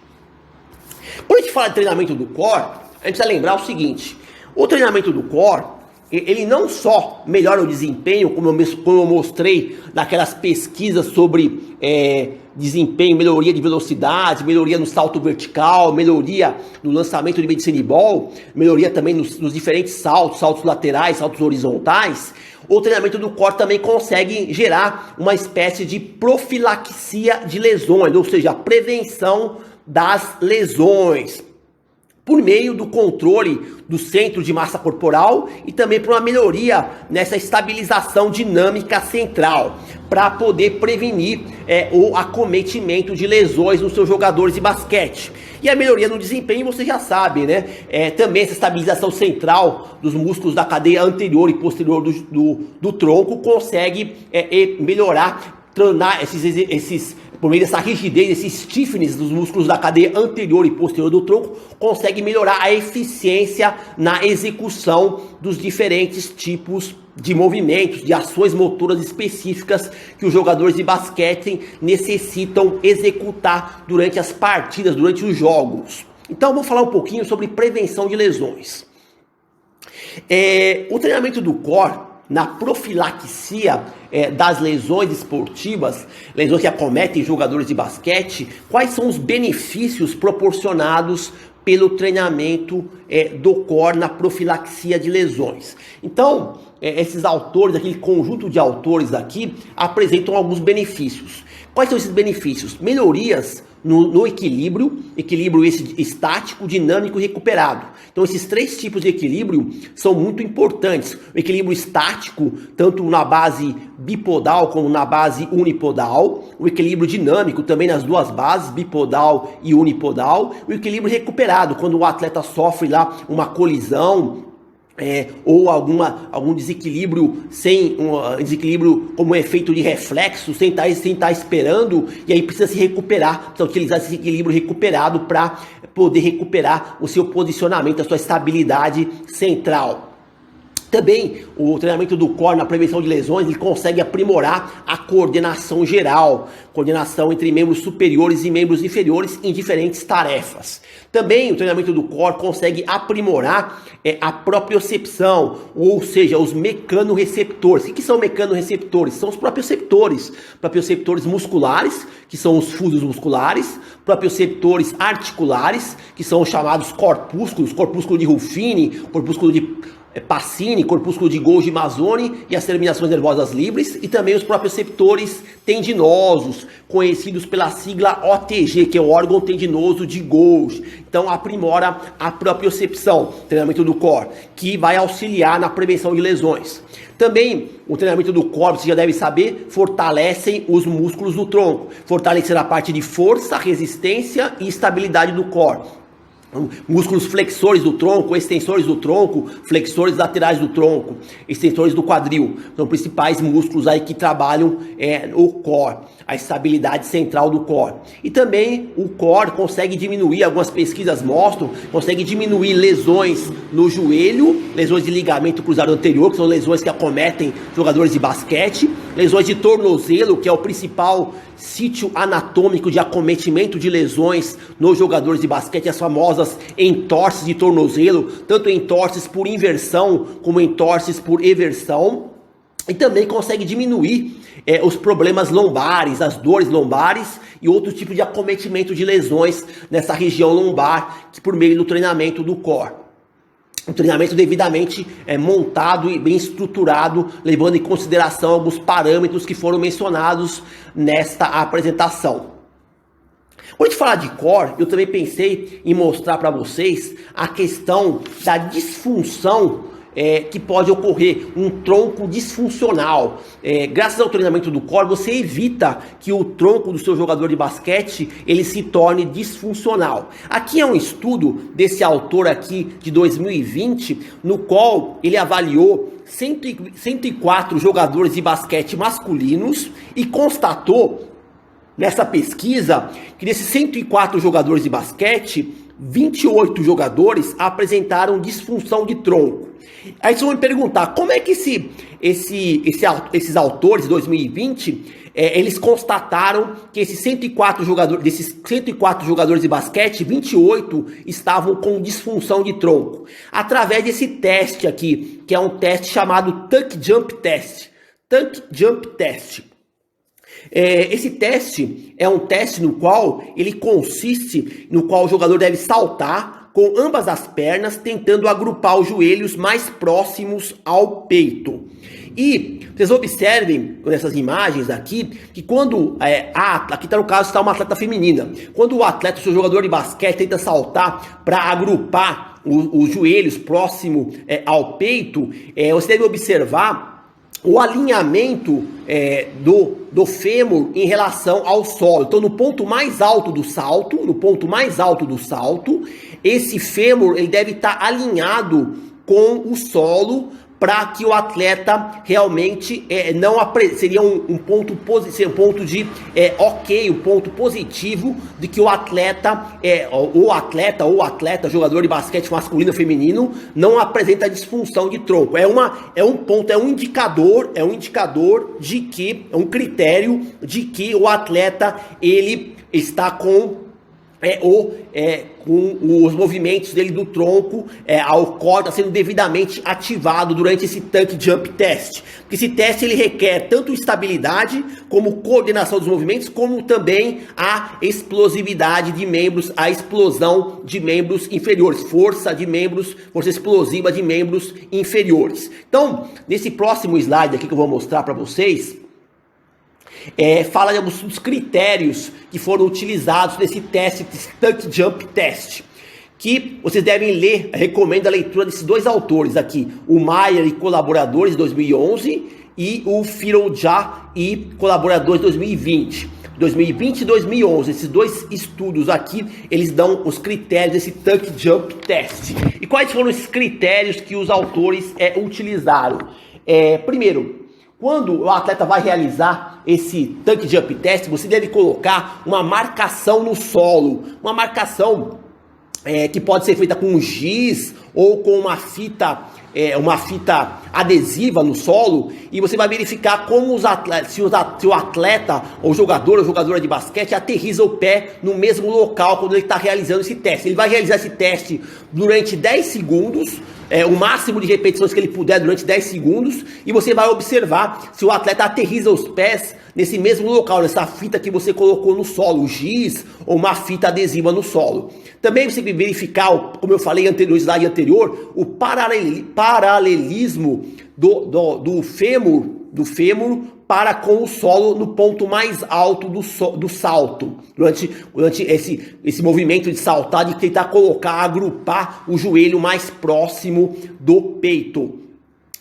Quando a gente fala de treinamento do core, a gente precisa lembrar o seguinte: o treinamento do core, ele não só melhora o desempenho, como eu mostrei naquelas pesquisas sobre desempenho, melhoria de velocidade, melhoria no salto vertical, melhoria no lançamento de medicine ball, melhoria também nos diferentes saltos laterais, saltos horizontais. O treinamento do core também consegue gerar uma espécie de profilaxia de lesões, ou seja, a prevenção das lesões, por meio do controle do centro de massa corporal e também por uma melhoria nessa estabilização dinâmica central, para poder prevenir o acometimento de lesões nos seus jogadores de basquete. E a melhoria no desempenho, você já sabe, né? Também essa estabilização central dos músculos da cadeia anterior e posterior do tronco consegue melhorar, tornar por meio dessa rigidez, esse stiffness dos músculos da cadeia anterior e posterior do tronco, consegue melhorar a eficiência na execução dos diferentes tipos de movimentos, de ações motoras específicas que os jogadores de basquete necessitam executar durante as partidas, durante os jogos. Então, vamos falar um pouquinho sobre prevenção de lesões. O treinamento do core, na profilaxia das lesões esportivas, lesões que acometem jogadores de basquete, quais são os benefícios proporcionados pelo treinamento do core na profilaxia de lesões? Então, esses autores, aquele conjunto de autores aqui, apresentam alguns benefícios. Quais são esses benefícios? Melhorias no equilíbrio esse estático, dinâmico e recuperado. Então esses três tipos de equilíbrio são muito importantes. O equilíbrio estático, tanto na base bipodal como na base unipodal. O equilíbrio dinâmico também nas duas bases, bipodal e unipodal. O equilíbrio recuperado, quando o atleta sofre lá uma colisão, ou algum desequilíbrio, desequilíbrio como efeito de reflexo, sem estar esperando, e aí precisa se recuperar, precisa utilizar esse equilíbrio recuperado para poder recuperar o seu posicionamento, a sua estabilidade central. Também o treinamento do core na prevenção de lesões, ele consegue aprimorar a coordenação geral, coordenação entre membros superiores e membros inferiores em diferentes tarefas. Também o treinamento do core consegue aprimorar a propriocepção, ou seja, os mecanorreceptores. O que são mecanorreceptores? São os proprioceptores musculares, que são os fusos musculares, proprioceptores articulares, que são os chamados corpúsculos, corpúsculo de Ruffini, corpúsculo de Pacini, corpúsculo de Golgi e Mazzoni e as terminações nervosas livres, e também os proprioceptores tendinosos, conhecidos pela sigla OTG, que é o órgão tendinoso de Golgi. Então aprimora a propriocepção, treinamento do core, que vai auxiliar na prevenção de lesões. Também o treinamento do core, você já deve saber, fortalecem os músculos do tronco, fortalecer a parte de força, resistência e estabilidade do core. Músculos flexores do tronco, extensores do tronco, flexores laterais do tronco, extensores do quadril. São principais músculos aí que trabalham o core, a estabilidade central do core. E também o core consegue diminuir, algumas pesquisas mostram, consegue diminuir lesões no joelho, lesões de ligamento cruzado anterior, que são lesões que acometem jogadores de basquete, lesões de tornozelo, que é o principal sítio anatômico de acometimento de lesões nos jogadores de basquete, as famosas entorses de tornozelo, tanto entorses por inversão como entorses por eversão. E também consegue diminuir os problemas lombares, as dores lombares e outro tipo de acometimento de lesões nessa região lombar, que por meio do treinamento do core. Um treinamento devidamente montado e bem estruturado, levando em consideração alguns parâmetros que foram mencionados nesta apresentação. Quando a gente falar de core, eu também pensei em mostrar para vocês a questão da disfunção que pode ocorrer, um tronco disfuncional. Graças ao treinamento do core, você evita que o tronco do seu jogador de basquete ele se torne disfuncional. Aqui é um estudo desse autor aqui de 2020, no qual ele avaliou 104 jogadores de basquete masculinos e constatou nessa pesquisa que desses 104 jogadores de basquete, 28 jogadores apresentaram disfunção de tronco. Aí vocês vão me perguntar, como é que esses autores de 2020, eles constataram que desses 104 jogadores de basquete, 28 estavam com disfunção de tronco? Através desse teste aqui, que é um teste chamado Tuck Jump Test. Tuck Jump Test. Esse teste é um teste no qual o jogador deve saltar com ambas as pernas, tentando agrupar os joelhos mais próximos ao peito. E vocês observem nessas imagens aqui, que quando aqui no caso está uma atleta feminina, quando o atleta, o seu jogador de basquete, tenta saltar para agrupar os joelhos próximo ao peito, você deve observar o alinhamento do fêmur em relação ao solo. Então, no ponto mais alto do salto, esse fêmur ele deve estar alinhado com o solo para que o atleta realmente seria um ponto positivo de que o atleta, jogador de basquete masculino ou feminino, não apresenta disfunção de tronco. É um indicador de que, é um critério de que o atleta ele está com os movimentos dele do tronco, ao core está sendo devidamente ativado durante esse Tuck Jump Test. Porque esse teste ele requer tanto estabilidade, como coordenação dos movimentos, como também a explosividade de membros, a explosão de membros inferiores, força explosiva de membros inferiores. Então, nesse próximo slide aqui que eu vou mostrar para vocês, fala de alguns dos critérios que foram utilizados nesse teste, desse Tuck Jump Test, que vocês devem ler. Recomendo a leitura desses dois autores aqui, o Maier e colaboradores 2011 e o Firojah e colaboradores 2020 e 2011. Esses dois estudos aqui, eles dão os critérios desse Tuck Jump Test. E quais foram esses critérios que os autores utilizaram? Primeiro, quando o atleta vai realizar esse Tuck Jump Test, você deve colocar uma marcação no solo, uma marcação que pode ser feita com um giz ou com uma fita adesiva no solo, e você vai verificar como se o atleta ou jogador ou jogadora de basquete aterriza o pé no mesmo local quando ele está realizando esse teste. Ele vai realizar esse teste durante 10 segundos, o máximo de repetições que ele puder durante 10 segundos, e você vai observar se o atleta aterriza os pés nesse mesmo local, nessa fita que você colocou no solo, giz ou uma fita adesiva no solo. Também você tem que verificar, como eu falei no slide anterior, o paralelismo do fêmur para com o solo no ponto mais alto do salto, durante esse movimento de saltar, de tentar agrupar o joelho mais próximo do peito.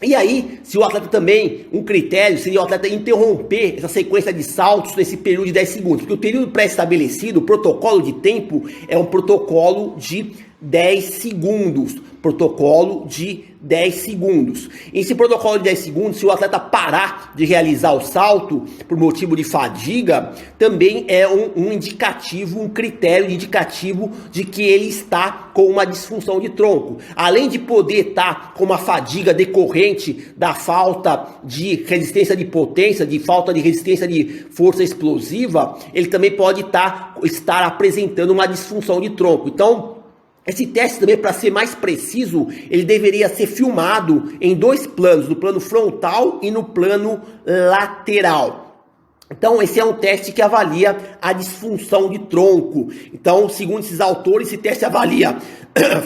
E aí, se o atleta também, um critério seria o atleta interromper essa sequência de saltos nesse período de 10 segundos, porque o período pré-estabelecido, o protocolo de tempo, é um protocolo de 10 segundos. Protocolo de 10 segundos. Esse protocolo de 10 segundos, se o atleta parar de realizar o salto por motivo de fadiga, também é um indicativo, um critério indicativo de que ele está com uma disfunção de tronco. Além de poder estar com uma fadiga decorrente da falta de resistência de potência, de falta de resistência de força explosiva, ele também pode estar apresentando uma disfunção de tronco. Então, esse teste também, para ser mais preciso, ele deveria ser filmado em 2 planos, no plano frontal e no plano lateral. Então, esse é um teste que avalia a disfunção de tronco. Então, segundo esses autores, esse teste avalia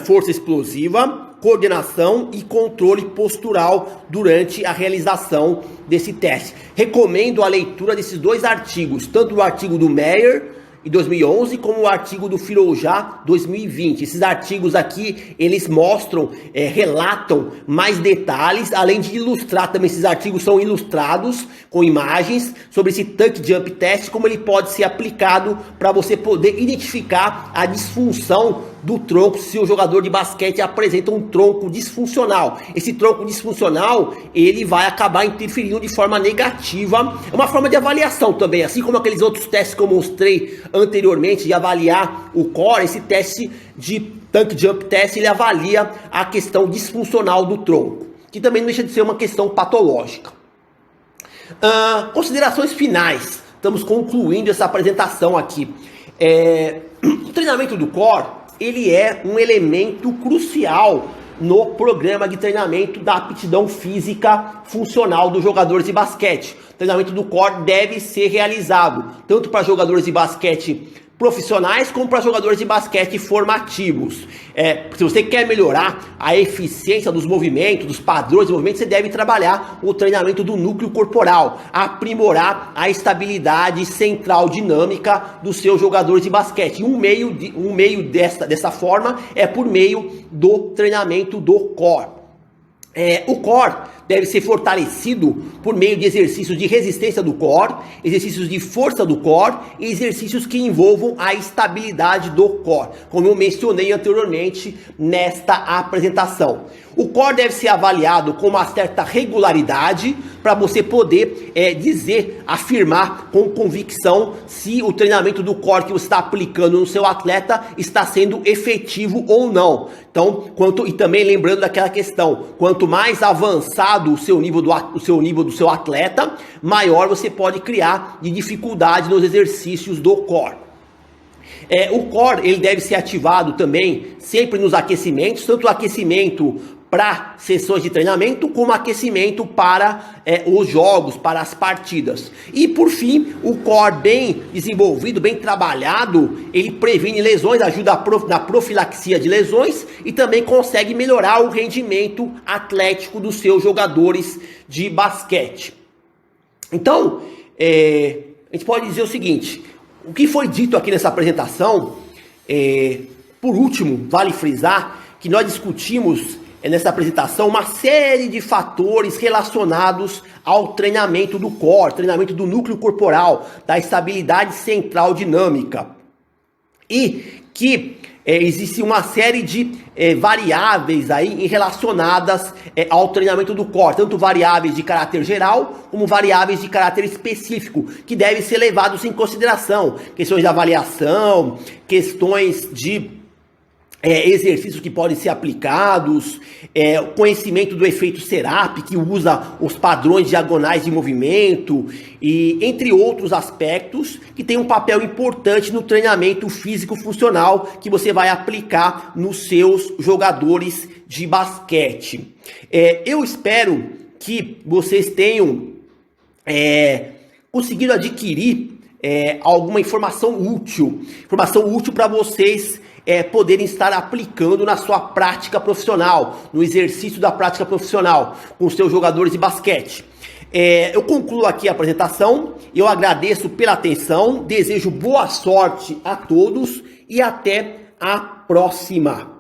força explosiva, coordenação e controle postural durante a realização desse teste. Recomendo a leitura desses 2 artigos, tanto o artigo do Meyer, em 2011, como o artigo do Firojá 2020. Esses artigos aqui, eles mostram, relatam mais detalhes, além de ilustrar também. Esses artigos são ilustrados com imagens sobre esse Tuck Jump Test, como ele pode ser aplicado para você poder identificar a disfunção do tronco, se o jogador de basquete apresenta um tronco disfuncional. Esse tronco disfuncional, ele vai acabar interferindo de forma negativa. É uma forma de avaliação também, assim como aqueles outros testes que eu mostrei anteriormente, de avaliar o core. Esse teste de Tuck Jump Test, ele avalia a questão disfuncional do tronco, que também não deixa de ser uma questão patológica. Considerações finais. Estamos concluindo essa apresentação aqui. O treinamento do core, ele é um elemento crucial no programa de treinamento da aptidão física funcional dos jogadores de basquete. O treinamento do core deve ser realizado tanto para jogadores de basquete profissionais como para jogadores de basquete formativos. Se você quer melhorar a eficiência dos movimentos, dos padrões de movimento, você deve trabalhar o treinamento do núcleo corporal, aprimorar a estabilidade central dinâmica dos seus jogadores de basquete. Um meio dessa forma é por meio do treinamento do core. O core deve ser fortalecido por meio de exercícios de resistência do core, exercícios de força do core e exercícios que envolvam a estabilidade do core, como eu mencionei anteriormente nesta apresentação. O core deve ser avaliado com uma certa regularidade para você poder afirmar com convicção se o treinamento do core que você está aplicando no seu atleta está sendo efetivo ou não. Então, e também lembrando daquela questão, quanto mais avançado o seu nível do seu atleta, maior você pode criar de dificuldade nos exercícios do core. O core, ele deve ser ativado também sempre nos aquecimentos, tanto o aquecimento para sessões de treinamento, como aquecimento para os jogos, para as partidas. E por fim, o core bem desenvolvido, bem trabalhado, ele previne lesões, ajuda na profilaxia de lesões e também consegue melhorar o rendimento atlético dos seus jogadores de basquete. Então, a gente pode dizer o seguinte: o que foi dito aqui nessa apresentação, por último, vale frisar que nós discutimos nessa apresentação uma série de fatores relacionados ao treinamento do core, treinamento do núcleo corporal, da estabilidade central dinâmica. E que existe uma série de variáveis aí relacionadas ao treinamento do core, tanto variáveis de caráter geral como variáveis de caráter específico, que devem ser levados em consideração. Questões de avaliação, questões de exercícios que podem ser aplicados, o conhecimento do efeito Serap, que usa os padrões diagonais de movimento, e entre outros aspectos que tem um papel importante no treinamento físico-funcional que você vai aplicar nos seus jogadores de basquete. Eu espero que vocês tenham conseguido adquirir alguma informação útil para vocês poderem estar aplicando na sua prática profissional, no exercício da prática profissional com os seus jogadores de basquete. Eu concluo aqui a apresentação, eu agradeço pela atenção, desejo boa sorte a todos e até a próxima.